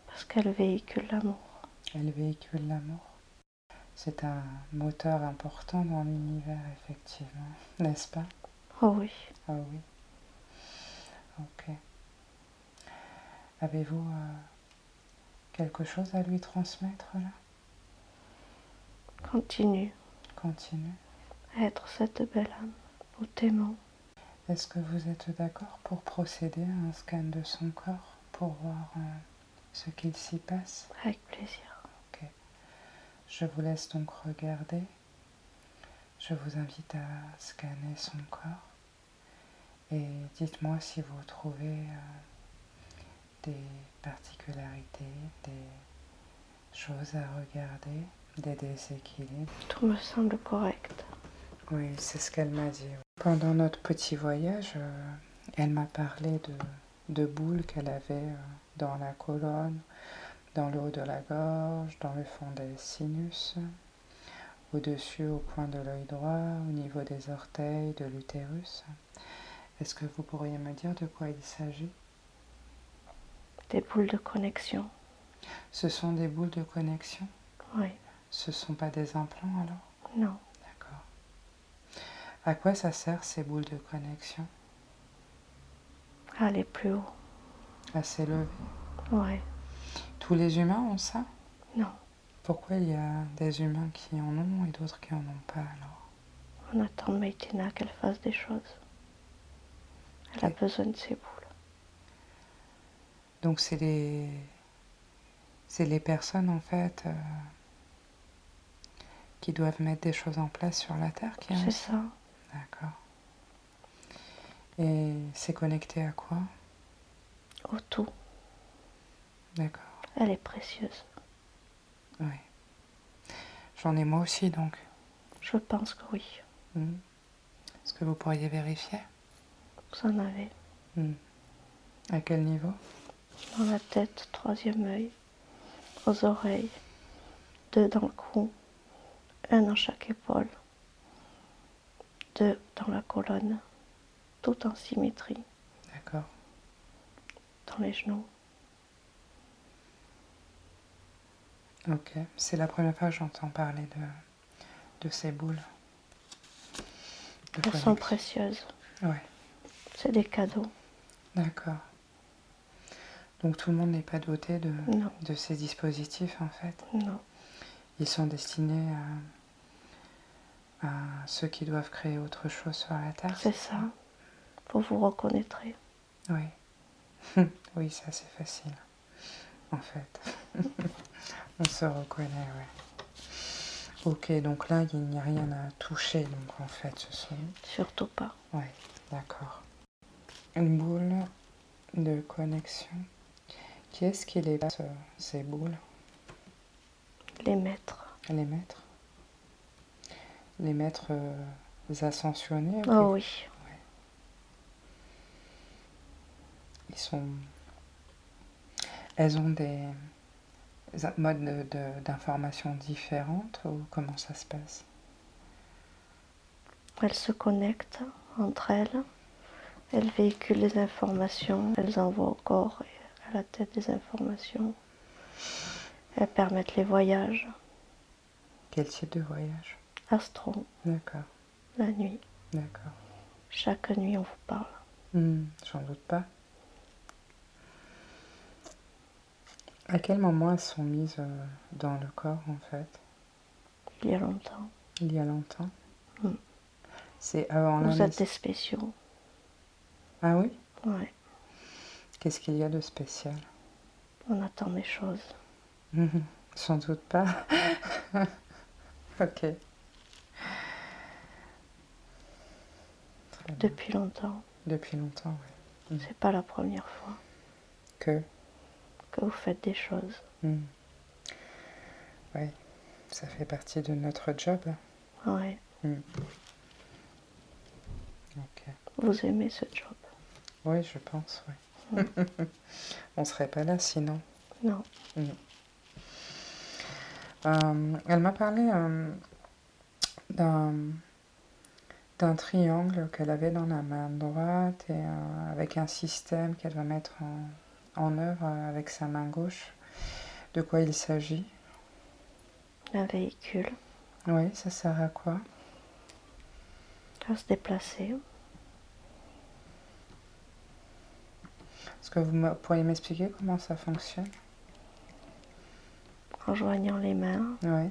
Parce qu'elle véhicule l'amour. Elle véhicule l'amour. C'est un moteur important dans l'univers, effectivement, n'est-ce pas? Oh oui. Ah oui. Ok. Avez-vous quelque chose à lui transmettre là? Continue. Continue. À être cette belle âme. Nous t'aimons. Est-ce que vous êtes d'accord pour procéder à un scan de son corps pour voir ce qu'il s'y passe? Avec plaisir. Ok. Je vous laisse donc regarder. Je vous invite à scanner son corps et dites-moi si vous trouvez des particularités, des choses à regarder, des déséquilibres. Tout me semble correct. Oui, c'est ce qu'elle m'a dit. Pendant notre petit voyage, elle m'a parlé de boules qu'elle avait dans la colonne, dans le haut de la gorge, dans le fond des sinus, au-dessus, au coin de l'œil droit, au niveau des orteils, de l'utérus. Est-ce que vous pourriez me dire de quoi il s'agit? Des boules de connexion. Ce sont des boules de connexion? Oui. Ce ne sont pas des implants alors? Non. D'accord. À quoi ça sert ces boules de connexion? À aller plus haut. À s'élever? Oui. Tous les humains ont ça? Non. Pourquoi il y a des humains qui en ont et d'autres qui en ont pas alors? On attend de Maïtena qu'elle fasse des choses. Elle a besoin de ses boules. Donc c'est les personnes en fait qui doivent mettre des choses en place sur la Terre qui C'est ça. D'accord. Et c'est connecté à quoi? Au tout. D'accord. Elle est précieuse. Oui. J'en ai moi aussi donc. Je pense que oui. Est-ce que vous pourriez vérifier? Vous en avez. À quel niveau? Dans la tête, 3e œil, aux oreilles, 2 dans le cou, 1 dans chaque épaule, 2 dans la colonne, tout en symétrie. D'accord. Dans les genoux. Ok. C'est la première fois que j'entends parler de ces boules. Elles sont précieuses. Ouais. C'est des cadeaux. D'accord. Donc tout le monde n'est pas doté Non. de ces dispositifs en fait. Non. Ils sont destinés à ceux qui doivent créer autre chose sur la Terre. C'est ça. Vous vous reconnaîtrez. Oui. Oui, ça c'est facile. En fait. On se reconnaît, ouais. Ok, donc là, il n'y a rien à toucher, donc en fait, ce sont... Surtout pas. Ouais, d'accord. Une boule de connexion. Qui est-ce qui les passe, ces boules? Les maîtres. Les maîtres? Les maîtres ascensionnés? Oh oui. Ouais. Ils sont... Elles ont des modes d'information différentes ou comment ça se passe? Elles se connectent entre elles. Elles véhiculent les informations. Elles envoient au corps et à la tête des informations. Elles permettent les voyages. Quel type de voyage? Astro. D'accord. La nuit. D'accord. Chaque nuit, on vous parle. J'en doute pas. À quel moment elles sont mises dans le corps, en fait? Il y a longtemps. Il y a longtemps? Mm. C'est avant la Vous êtes naissance. des spéciaux. Ah oui? Ouais. Qu'est-ce qu'il y a de spécial? On attend des choses. Sans doute pas. Ok. Très bien. Depuis longtemps. Depuis longtemps, oui. C'est pas la première fois Que vous faites des choses. Oui, ça fait partie de notre job. Ouais. Ok. Vous aimez ce job? Oui, je pense, oui. On serait pas là sinon. Non. Elle m'a parlé d'un triangle qu'elle avait dans la main droite et avec un système qu'elle va mettre en œuvre avec sa main gauche. De quoi il s'agit? Un véhicule Oui, ça sert à quoi? à se déplacer. Est-ce que vous pourriez m'expliquer comment ça fonctionne? En joignant les mains, Oui,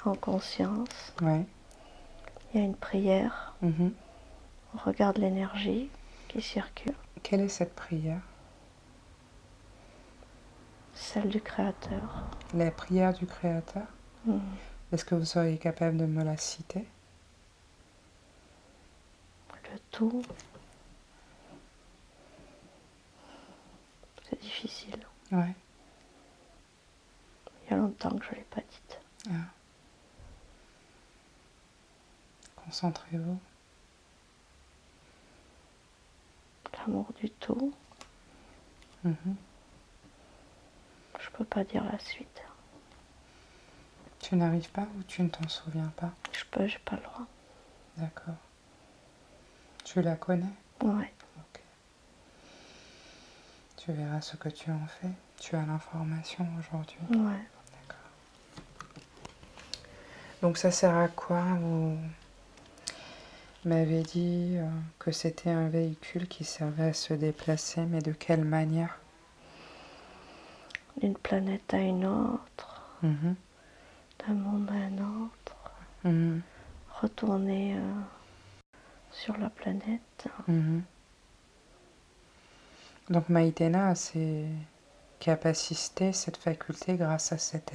en conscience. oui. Il y a une prière. Mhm. On regarde l'énergie qui circule. Quelle est cette prière? Celle du Créateur. La prière du Créateur? Est-ce que vous seriez capable de me la citer? Le tout. C'est difficile. Oui. Il y a longtemps que je ne l'ai pas dite. Ah. Concentrez-vous. L'amour du tout. Mhm. Je peux pas dire la suite. Tu n'arrives pas ou tu ne t'en souviens pas? J'ai pas le droit. D'accord. Tu la connais? Ouais. Ok. Tu verras ce que tu en fais. Tu as l'information aujourd'hui. Ouais. D'accord. Donc ça sert à quoi? Vous m'avez dit que c'était un véhicule qui servait à se déplacer, mais de quelle manière? D'une planète à une autre. D'un monde à un autre. Retourner sur la planète. Donc Maïtena a ses capacités, cette faculté grâce à cette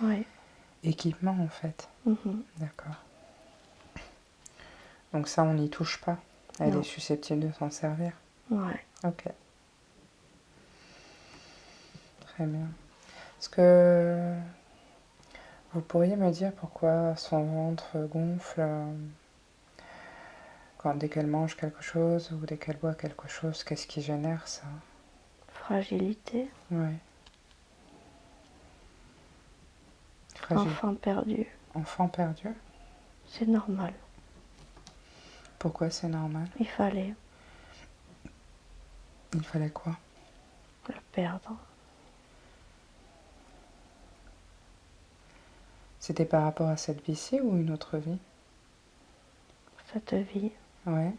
Oui. équipement en fait. Mhm. D'accord. Donc ça, on n'y touche pas. Elle Non. est susceptible de s'en servir. Ouais. Ok. Très bien. Est-ce que vous pourriez me dire pourquoi son ventre gonfle dès qu'elle mange quelque chose ou dès qu'elle boit quelque chose? Qu'est-ce qui génère ça? Fragilité. Oui. Fragile. Enfant perdu. Enfant perdu? C'est normal. Pourquoi c'est normal? Il fallait Il fallait quoi? le perdre. C'était par rapport à cette vie-ci ou une autre vie? Cette vie. Ouais.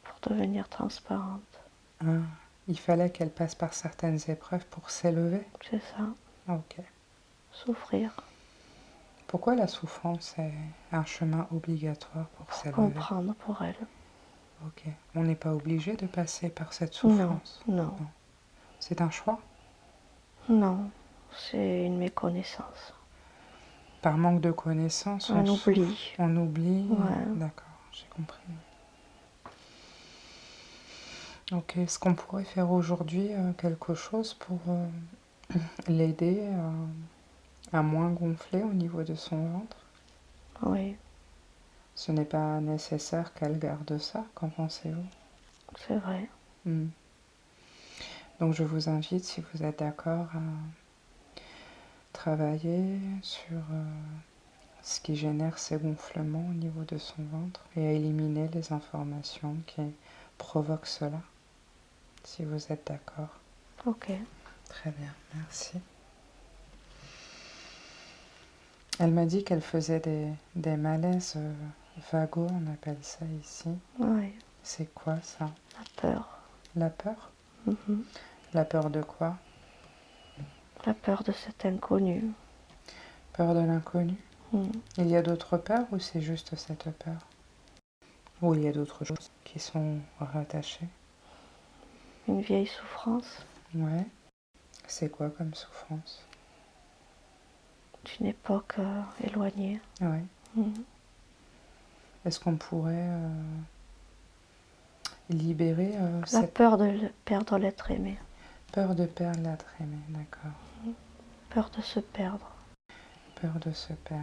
Pour devenir transparente. Ah, il fallait qu'elle passe par certaines épreuves pour s'élever? C'est ça. Ok. Souffrir. Pourquoi la souffrance est un chemin obligatoire pour Pour s'élever? comprendre pour elle. Ok. On n'est pas obligé de passer par cette Non, souffrance? non, C'est un choix? non. C'est une méconnaissance. Par manque de connaissances, on Un souffre, oubli. on oublie. Ouais. D'accord, j'ai compris. Ok, est-ce qu'on pourrait faire aujourd'hui quelque chose pour l'aider à moins gonfler au niveau de son ventre? Oui, Ce n'est pas nécessaire qu'elle garde ça, qu'en pensez-vous? c'est vrai. Donc je vous invite, si vous êtes d'accord, à travailler sur ce qui génère ces gonflements au niveau de son ventre et à éliminer les informations qui provoquent cela, si vous êtes d'accord. Ok. Très bien, merci. Elle m'a dit qu'elle faisait des malaises vagos, on appelle ça ici. Oui, C'est quoi ça? la peur. La peur? Mhm. La peur de quoi? La peur de cet inconnu. Peur de l'inconnu? Mm. Il y a d'autres peurs ou c'est juste cette peur? Ou il y a d'autres choses qui sont rattachées? Une vieille souffrance Ouais. C'est quoi comme souffrance? d'une époque éloignée. Ouais. Mm. Est-ce qu'on pourrait libérer La cette peur de perdre l'être aimé. peur de perdre l'être aimé? D'accord. Peur de se perdre. Peur de se perdre.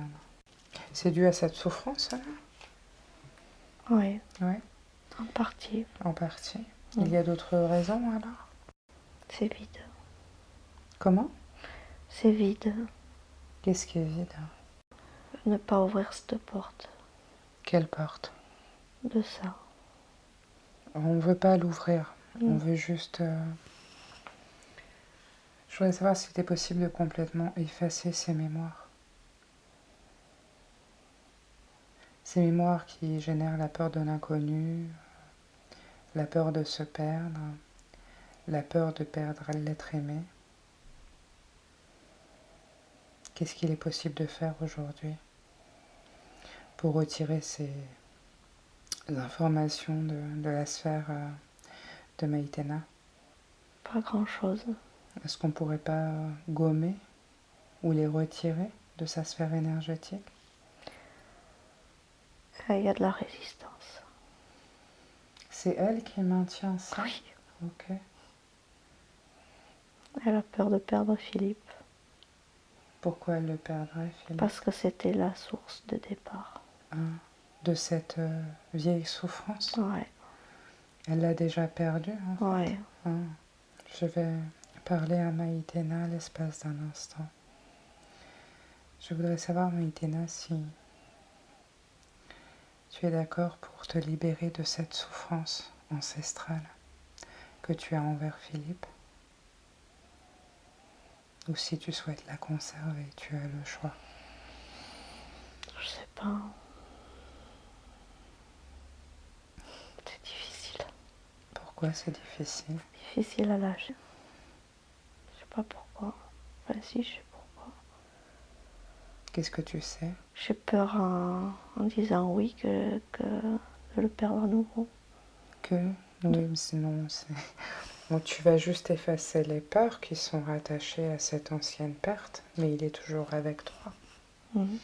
C'est dû à cette souffrance, alors? Oui, Ouais, en partie. en partie. Mm. Il y a d'autres raisons, alors? C'est vide. Comment? C'est vide. Qu'est-ce qui est vide? Ne pas ouvrir cette porte. Quelle porte? De ça. On ne veut pas l'ouvrir. On Mm. veut juste... Je voudrais savoir si c'était possible de complètement effacer ces mémoires. Ces mémoires qui génèrent la peur de l'inconnu, la peur de se perdre, la peur de perdre l'être aimé. Qu'est-ce qu'il est possible de faire aujourd'hui pour retirer ces informations de la sphère de Maïtena? Pas grand-chose. Est-ce qu'on ne pourrait pas gommer ou les retirer de sa sphère énergétique? Il y a de la résistance. C'est elle qui maintient ça? Oui. Ok. Elle a peur de perdre Philippe. Pourquoi elle le perdrait, Philippe? Parce que c'était la source de départ. De cette vieille souffrance? Ouais. Elle l'a déjà perdue, en fait. Ouais. Je vais parler à Maïtena à l'espace d'un instant. Je voudrais savoir, Maïtena, si tu es d'accord pour te libérer de cette souffrance ancestrale que tu as envers Philippe, ou si tu souhaites la conserver, tu as le choix. Je sais pas. C'est difficile. Pourquoi c'est difficile? Difficile à lâcher. Je sais pas pourquoi. Enfin si, je sais pourquoi. Qu'est-ce que tu sais? J'ai peur en disant oui de le perdre à nouveau. Que? Oui, mais sinon, Donc tu vas juste effacer les peurs qui sont rattachées à cette ancienne perte, mais il est toujours avec toi. Mhm.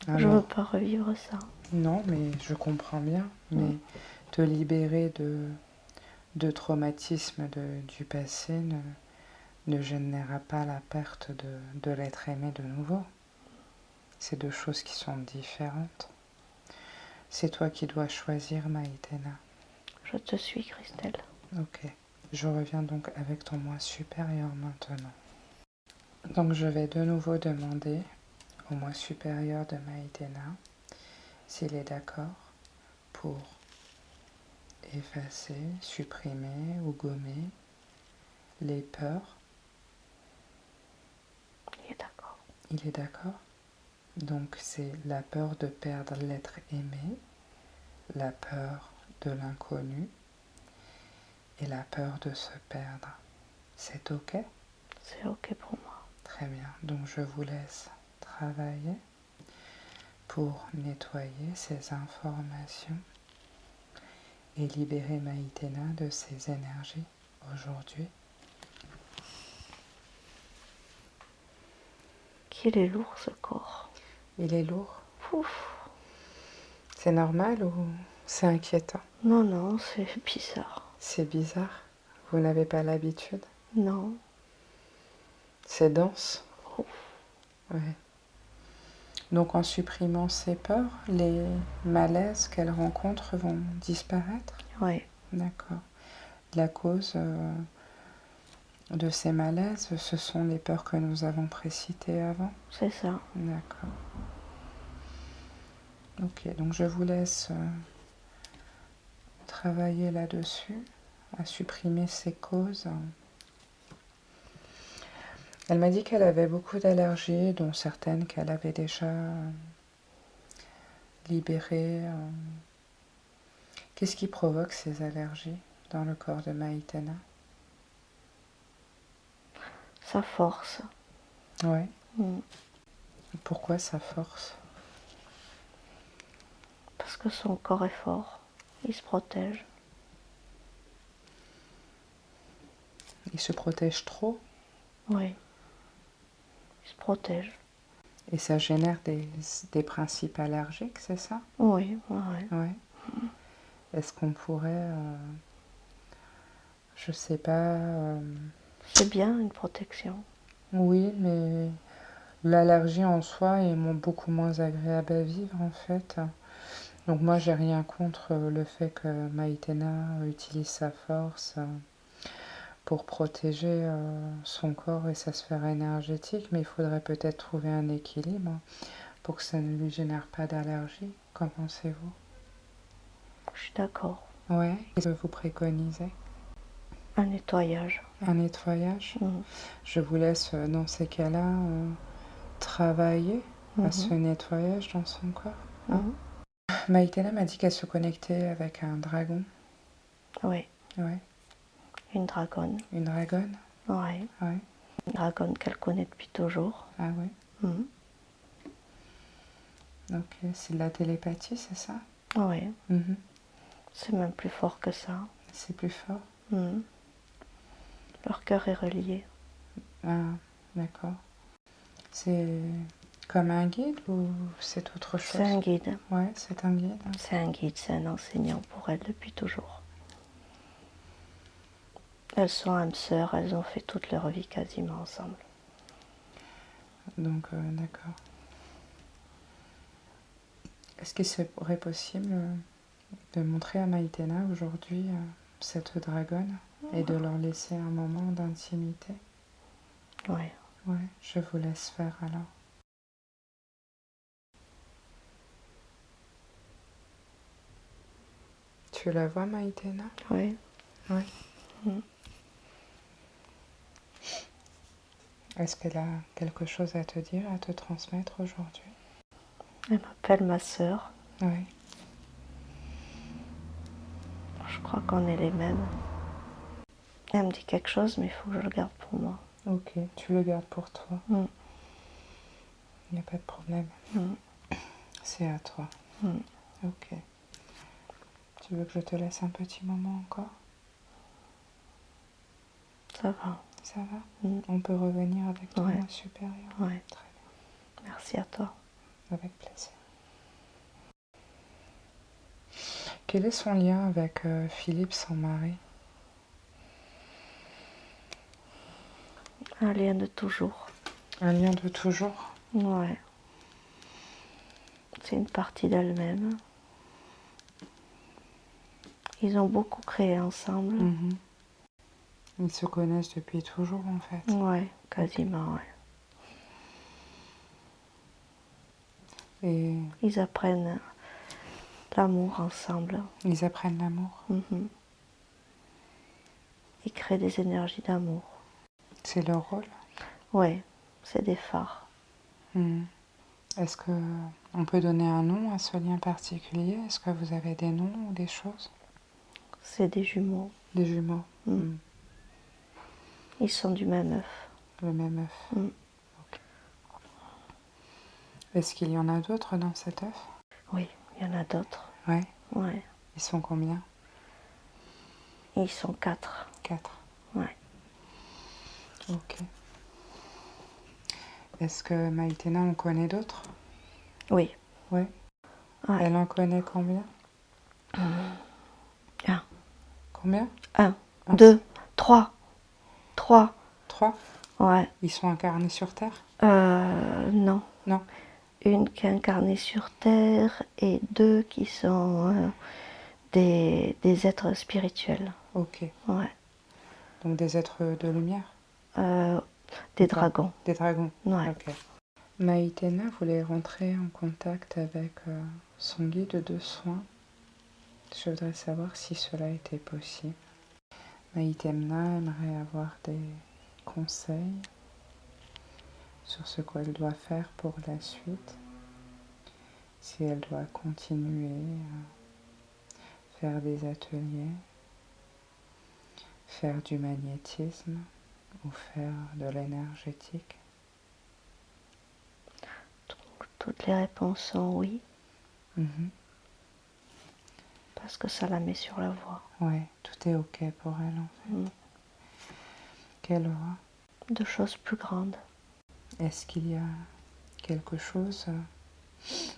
Alors, Je veux pas revivre ça. non, mais je comprends bien. Mais te libérer de traumatismes du passé ne générera pas la perte de l'être aimé de nouveau. C'est deux choses qui sont différentes. C'est toi qui dois choisir, Maïtena. Je te suis, Christelle. Ok. Je reviens donc avec ton moi supérieur maintenant. Donc je vais de nouveau demander au moi supérieur de Maïtena s'il est d'accord pour effacer, supprimer ou gommer les peurs. Il est d'accord. Il est d'accord. Donc c'est la peur de perdre l'être aimé, la peur de l'inconnu et la peur de se perdre. C'est ok? C'est ok pour moi. Très bien. Donc je vous laisse travailler pour nettoyer ces informations et libérer Maïtena de ses énergies aujourd'hui. Qu'il est lourd ce corps. Il est lourd. Ouf. C'est normal ou c'est inquiétant? Non, non, c'est bizarre. C'est bizarre. Vous n'avez pas l'habitude? Non. C'est dense. Ouf. Ouais. Donc en supprimant ces peurs, les malaises qu'elle rencontre vont disparaître? Oui. D'accord. La cause de ces malaises, ce sont les peurs que nous avons précitées avant? C'est ça. D'accord. Ok, donc je vous laisse travailler là-dessus, à supprimer ces causes. Elle m'a dit qu'elle avait beaucoup d'allergies, dont certaines qu'elle avait déjà libérées. Qu'est-ce qui provoque ces allergies dans le corps de Maïtena? Sa force. Ouais. Mm. Pourquoi sa force? Parce que son corps est fort. Il se protège. Il se protège trop Oui. Il se protège. et ça génère des principes allergiques, c'est ça? Oui, oui. Ouais. Est-ce qu'on pourrait, je sais pas, C'est bien une protection. oui, mais l'allergie en soi est beaucoup moins agréable à vivre en fait. Donc moi j'ai rien contre le fait que Maïtena utilise sa force pour protéger son corps et sa sphère énergétique, mais il faudrait peut-être trouver un équilibre pour que ça ne lui génère pas d'allergie. Qu'en pensez-vous? Je suis d'accord. Ouais. Qu'est-ce que vous préconisez? Un nettoyage. Un nettoyage? Mm. Je vous laisse dans ces cas-là travailler à ce Mhm. nettoyage dans son corps. Hein? Mhm. Maïtena m'a dit qu'elle se connectait avec un dragon. Oui. Ouais. Une dragonne. Une dragonne? Oui. Ouais. Une dragonne qu'elle connaît depuis toujours. Ah ouais. Mm. Donc c'est de la télépathie, c'est ça? Oui. Mhm. C'est même plus fort que ça. C'est plus fort? Mm. Leur cœur est relié. Ah, d'accord. C'est comme un guide ou c'est autre chose? C'est un guide. Ouais, c'est un guide. C'est un guide, c'est un enseignant pour elle depuis toujours. Elles sont âmes sœurs, elles ont fait toute leur vie quasiment ensemble. Donc, d'accord. Est-ce qu'il serait possible de montrer à Maïtena aujourd'hui cette dragonne et de leur laisser un moment d'intimité? Oui. Ouais, je vous laisse faire alors. Tu la vois, Maïtena? Oui. Oui. Mm. Est-ce qu'elle a quelque chose à te dire, à te transmettre aujourd'hui? Elle m'appelle ma sœur. Oui. Je crois qu'on est les mêmes. Elle me dit quelque chose, mais il faut que je le garde pour moi. Ok, tu le gardes pour toi. Mm. Il n'y a pas de problème. Mm. C'est à toi. Mm. Ok. Tu veux que je te laisse un petit moment encore? Ça va. Ça va? On peut revenir avec ton moi supérieur? Ouais. Très bien. Merci à toi. Avec plaisir. Quel est son lien avec Philippe, son mari? Un lien de toujours. Un lien de toujours? Ouais. C'est une partie d'elle-même. Ils ont beaucoup créé ensemble. Ils se connaissent depuis toujours, en fait? Ouais, quasiment, ouais. Et ils apprennent l'amour ensemble. Ils apprennent l'amour? Ils créent des énergies d'amour. C'est leur rôle? Ouais, c'est des phares. Est-ce que on peut donner un nom à ce lien particulier? Est-ce que vous avez des noms ou des choses? C'est des jumeaux. Des jumeaux? Ils sont du même œuf. Le même œuf? Okay. Est-ce qu'il y en a d'autres dans cet œuf? Oui, il y en a d'autres. Ouais? Ouais. Ils sont combien? Ils sont 4. 4? Ouais. Ok. Est-ce que Maïtena en connaît d'autres? Oui. Ouais. Elle en connaît combien? 1. Combien? 1, 2, 3. 3. 3? Ouais. Ils sont incarnés sur Terre? Non. Non. Une qui est incarnée sur Terre et 2 qui sont des êtres spirituels. Ok. Ouais. Donc des êtres de lumière? Des dragons. Des dragons? Ouais. Ok. Maïtena voulait rentrer en contact avec son guide de soins. Je voudrais savoir si cela était possible. Maïtena aimerait avoir des conseils sur ce qu'elle doit faire pour la suite. Si elle doit continuer à faire des ateliers, faire du magnétisme ou faire de l'énergétique. Toutes les réponses sont oui. Parce que ça la met sur la voie. Ouais, tout est ok pour elle en fait. Quelle aura? De choses plus grandes. Est-ce qu'il y a quelque chose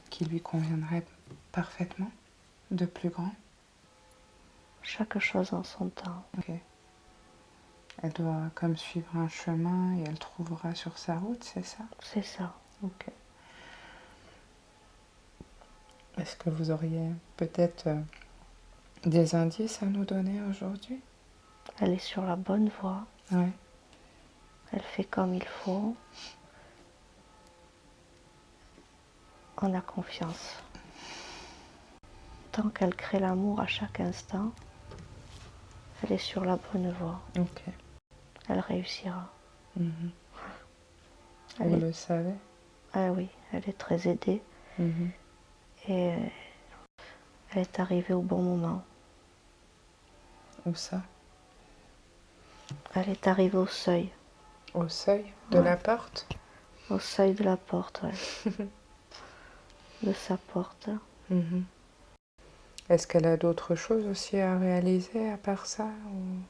qui lui conviendrait parfaitement de plus grand? Chaque chose en son temps. Ok. Elle doit comme suivre un chemin et elle trouvera sur sa route, c'est ça? C'est ça. Ok. Est-ce que vous auriez peut-être des indices à nous donner aujourd'hui? Elle est sur la bonne voie. Ouais. Elle fait comme il faut. On a confiance. Tant qu'elle crée l'amour à chaque instant, elle est sur la bonne voie. Ok. Elle réussira. Vous le savez? Ah oui, elle est très aidée. Et elle est arrivée au bon moment. Où ça? Elle est arrivée au seuil. Au seuil de la porte? Au seuil de la porte, ouais. De sa porte. Est-ce qu'elle a d'autres choses aussi à réaliser à part ça ou...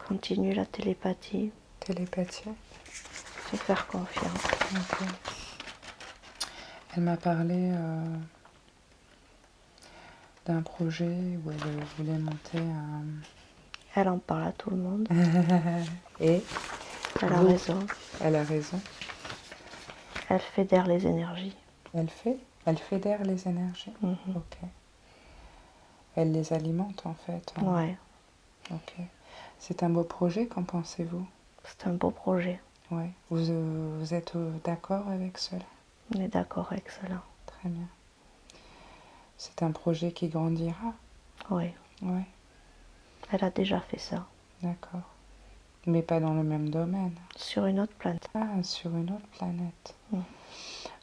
Continue la télépathie. Télépathie? Se faire confiance. Okay. Elle m'a parlé d'un projet où elle voulait monter un... Elle en parle à tout le monde. Et elle a raison. Elle a raison. Elle fédère les énergies. Elle fédère les énergies? Ok. Elle les alimente en fait. Ouais. Ok. C'est un beau projet, qu'en pensez-vous? C'est un beau projet. Ouais. Vous êtes d'accord avec cela? On est d'accord avec cela. Très bien. C'est un projet qui grandira? Oui. Ouais. Elle a déjà fait ça. D'accord. Mais pas dans le même domaine? Sur une autre planète. Ah, sur une autre planète.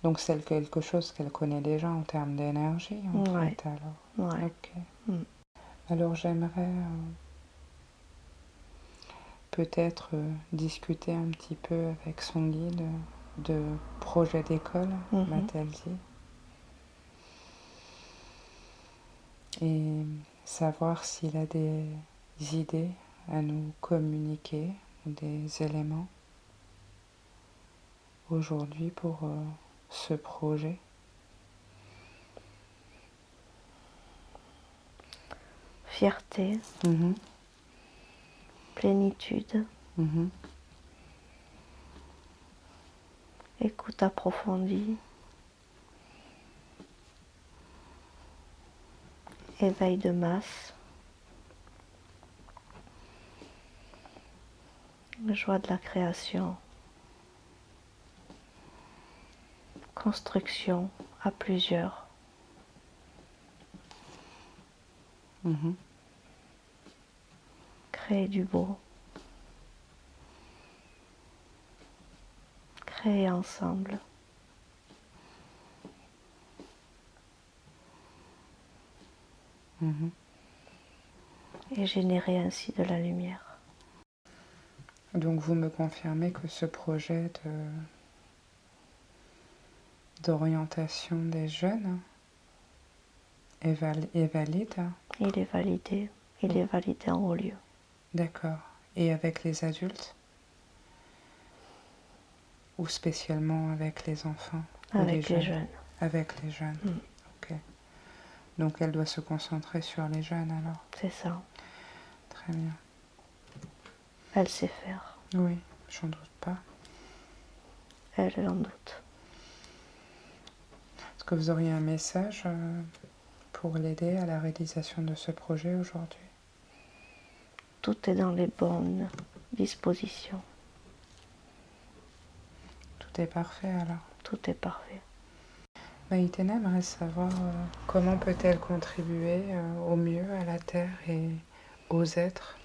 Donc c'est quelque chose qu'elle connaît déjà en termes d'énergie, en fait, alors. Ouais. Ok. Alors j'aimerais peut-être discuter un petit peu avec son guide de projet d'école, m'a-t-elle dit. Et savoir s'il a des idées à nous communiquer, ou des éléments aujourd'hui pour ce projet? Fierté, Mhm. plénitude, Mhm. écoute approfondie, éveil de masse, joie de la création, construction à plusieurs, Mhm. créer du beau, créer ensemble. Mhm. Et générer ainsi de la lumière. Donc vous me confirmez que ce projet d'orientation des jeunes est valide? Il est validé. Il est validé en haut lieu. D'accord. Et avec les adultes? Ou spécialement avec les enfants? Ou Avec les jeunes. Avec les jeunes. Ok. Donc elle doit se concentrer sur les jeunes alors? C'est ça. Très bien. Elle sait faire. Oui, j'en doute pas. Elle en doute. Est-ce que vous auriez un message pour l'aider à la réalisation de ce projet aujourd'hui? Tout est dans les bonnes dispositions. Tout est parfait alors? Tout est parfait. Maïtena aimerait savoir comment peut-elle contribuer au mieux à la Terre et aux êtres?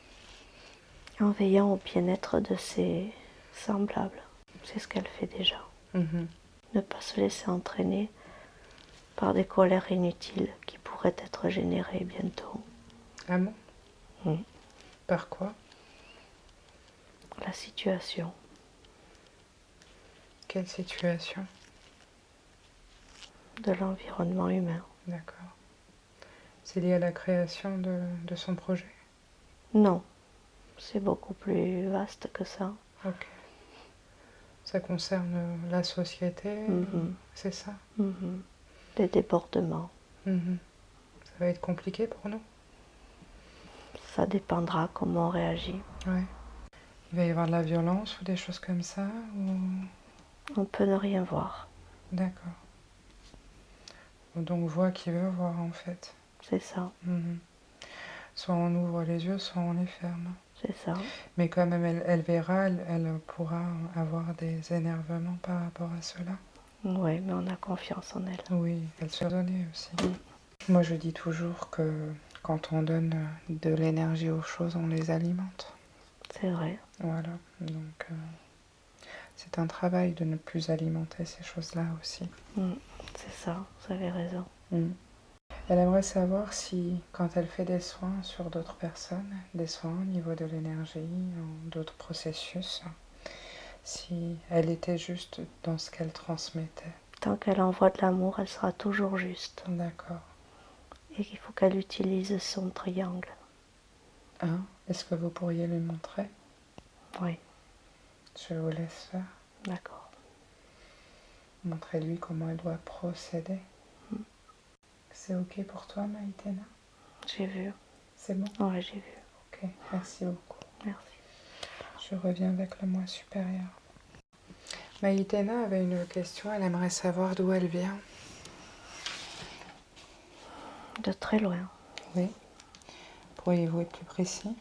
En veillant au bien-être de ses semblables. C'est ce qu'elle fait déjà. Mhm. Ne pas se laisser entraîner par des colères inutiles qui pourraient être générées bientôt. Ah bon? Mm. Par quoi? La situation. Quelle situation? De l'environnement humain. D'accord. C'est lié à la création de son projet? Non, c'est beaucoup plus vaste que ça. Ok. Ça concerne la société, c'est ça? Des débordements. Mhm. Ça va être compliqué pour nous? Ça dépendra comment on réagit. Ouais. Il va y avoir de la violence ou des choses comme ça ou... On peut ne rien voir. D'accord. Donc voit qui veut voir en fait. C'est ça. Mhm. Soit on ouvre les yeux, soit on les ferme. C'est ça. Mais quand même, elle verra, elle pourra avoir des énervements par rapport à cela. Oui, mais on a confiance en elle. Oui, elle se donne aussi. Moi, je dis toujours que quand on donne de l'énergie aux choses, on les alimente. C'est vrai. Voilà. Donc, c'est un travail de ne plus alimenter ces choses-là aussi. C'est ça, vous avez raison. Elle aimerait savoir si, quand elle fait des soins sur d'autres personnes, des soins au niveau de l'énergie ou d'autres processus, si elle était juste dans ce qu'elle transmettait. Tant qu'elle envoie de l'amour, elle sera toujours juste. D'accord. Et qu'il faut qu'elle utilise son triangle. Hein? Est-ce que vous pourriez lui montrer? Oui. Je vous laisse faire. D'accord. Montrez-lui comment elle doit procéder. C'est ok pour toi, Maïtena? J'ai vu. C'est bon? Oui, j'ai vu. Ok, merci beaucoup. Merci. Je reviens avec le moi supérieur. Maïtena avait une question, elle aimerait savoir d'où elle vient. De très loin. Oui. Pourriez-vous être plus précis?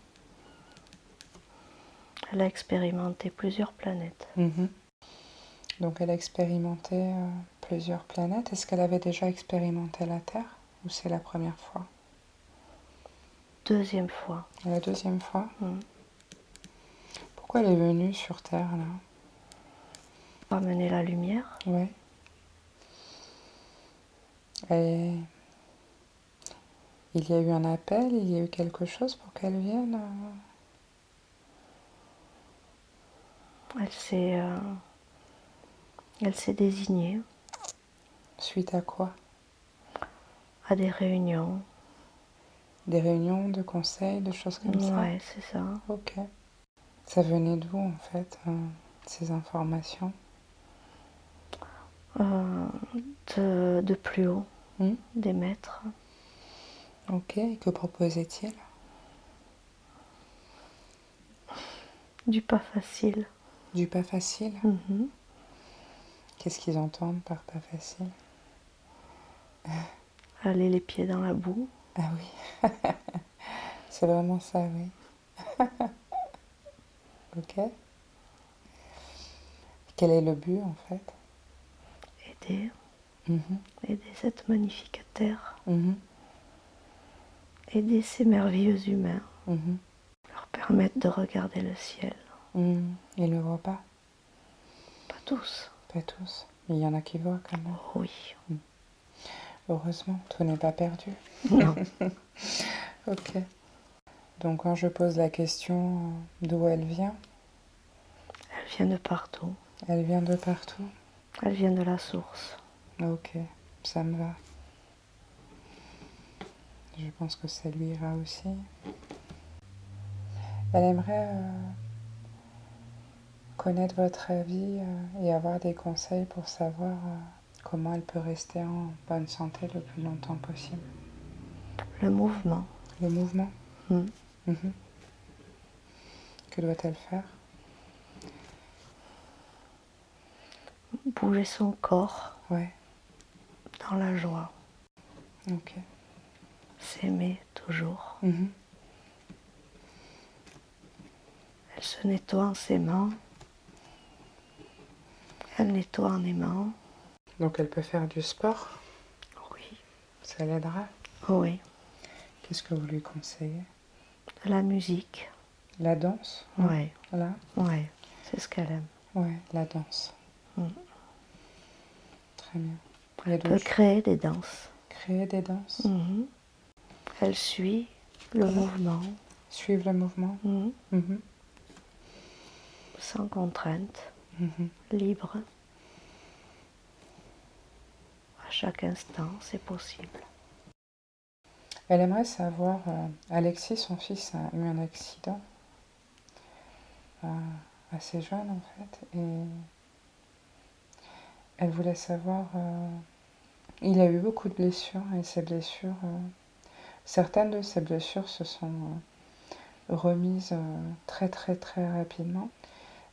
Elle a expérimenté plusieurs planètes. Donc elle a expérimenté plusieurs planètes. Est-ce qu'elle avait déjà expérimenté la Terre ou c'est la première fois? Deuxième fois. La deuxième fois? Pourquoi elle est venue sur Terre là? Ramener la lumière. Oui. Et il y a eu un appel, il y a eu quelque chose pour qu'elle vienne? Elle s'est désignée Suite à quoi? à des réunions, Des réunions de conseils, de choses comme ça? Ouais, c'est ça. Ok. Ça venait d'où en fait, ces informations? De plus haut, des maîtres. Ok, et que proposait-il? Du pas facile. Du pas facile? Mhm. Qu'est-ce qu'ils entendent par pas facile? Aller les pieds dans la boue. Ah oui, c'est vraiment ça, oui. Ok. Quel est le but en fait? Aider. Mhm, Aider cette magnifique terre. mhm, Aider ces merveilleux humains. mhm, Leur permettre de regarder le ciel. mhm. Ils ne le voient pas? Pas tous. Pas tous. Mais il y en a qui voient quand même. Oh oui. Heureusement, tout n'est pas perdu. Non. Ok. Donc quand je pose la question d'où elle vient, Elle vient de partout. elle vient de partout. Elle vient de la source. Ok, ça me va. Je pense que ça lui ira aussi. Elle aimerait connaître votre avis et avoir des conseils pour savoir comment elle peut rester en bonne santé le plus longtemps possible. Le mouvement. Le mouvement. Mm. Mhm. Que doit-elle faire? Bouger son corps Ouais, dans la joie. ok. S'aimer toujours. Mhm. Elle se nettoie en s'aimant. Elle nettoie en aimant. Donc elle peut faire du sport, Oui. ça l'aidera. Oui. Qu'est-ce que vous lui conseillez? De la musique. La danse? Oui. Là? Oui. C'est ce qu'elle aime. Ouais, la danse. Mm. Très bien. Il y a Elle peut d'autres choses. créer des danses. Créer des danses? Mhm. Elle suit le mouvement. Suivre le mouvement? Mhm. Mhm. Sans contrainte. Mhm. Libre. À chaque instant, c'est possible. Elle aimerait savoir, Alexis, son fils, a eu un accident assez jeune en fait, et elle voulait savoir, il a eu beaucoup de blessures, et ces blessures, certaines de ces blessures se sont remises très très très rapidement.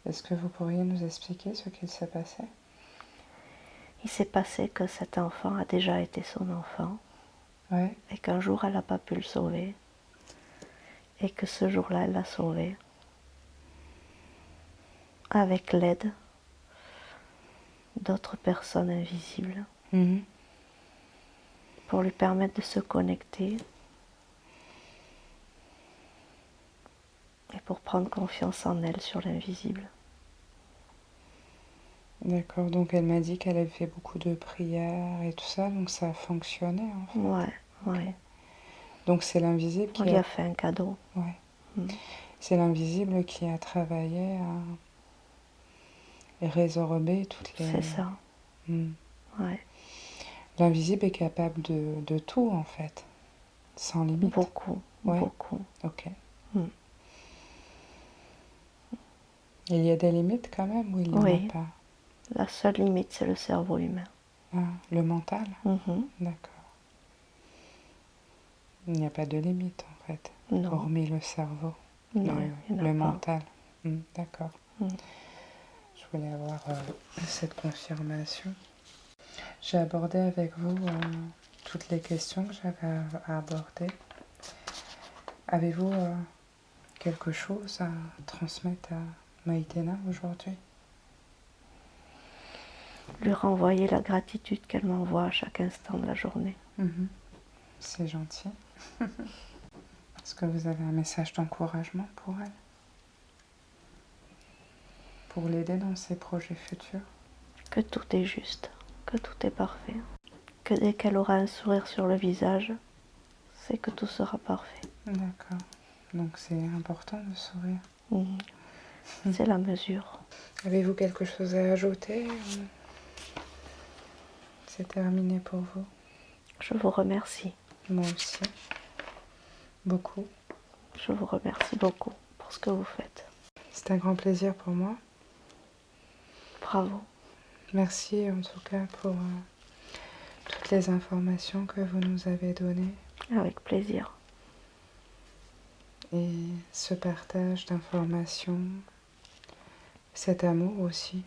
Est-ce que vous pourriez nous expliquer ce qu'il s'est passé? Il s'est passé que cet enfant a déjà été son enfant Ouais. et qu'un jour elle n'a pas pu le sauver et que ce jour-là elle l'a sauvé avec l'aide d'autres personnes invisibles Mhm. pour lui permettre de se connecter et pour prendre confiance en elle sur l'invisible. D'accord, donc elle m'a dit qu'elle avait fait beaucoup de prières et tout ça, donc ça a fonctionné en fait. Ouais, Ok. ouais. Donc c'est l'invisible On qui lui a... a fait un cadeau. Ouais. Mm. C'est l'invisible qui a travaillé à résorber toutes les... C'est ça. Hmm. Ouais. L'invisible est capable de tout en fait, sans limite. Beaucoup, Ouais. beaucoup. Ok. Mm. Il y a des limites quand même ou il n'y en a Oui. pas? La seule limite, c'est le cerveau humain. Ah, le mental? Mhm. D'accord. Il n'y a pas de limite en fait, Non, hormis le cerveau, non, il n'y en a le pas. mental. D'accord. Mm. Je voulais avoir cette confirmation. J'ai abordé avec vous toutes les questions que j'avais à aborder. Avez-vous quelque chose à transmettre à Maïtena aujourd'hui? Lui renvoyer la gratitude qu'elle m'envoie à chaque instant de la journée. C'est gentil. Est-ce que vous avez un message d'encouragement pour elle? Pour l'aider dans ses projets futurs? Que tout est juste, que tout est parfait. Que dès qu'elle aura un sourire sur le visage, c'est que tout sera parfait. D'accord. Donc c'est important de sourire. C'est la mesure. Avez-vous quelque chose à ajouter? C'est terminé pour vous? Je vous remercie. Moi aussi. beaucoup. Je vous remercie beaucoup pour ce que vous faites. C'est un grand plaisir pour moi. Bravo. Merci en tout cas pour toutes les informations que vous nous avez données. Avec plaisir. Et ce partage d'informations, cet amour aussi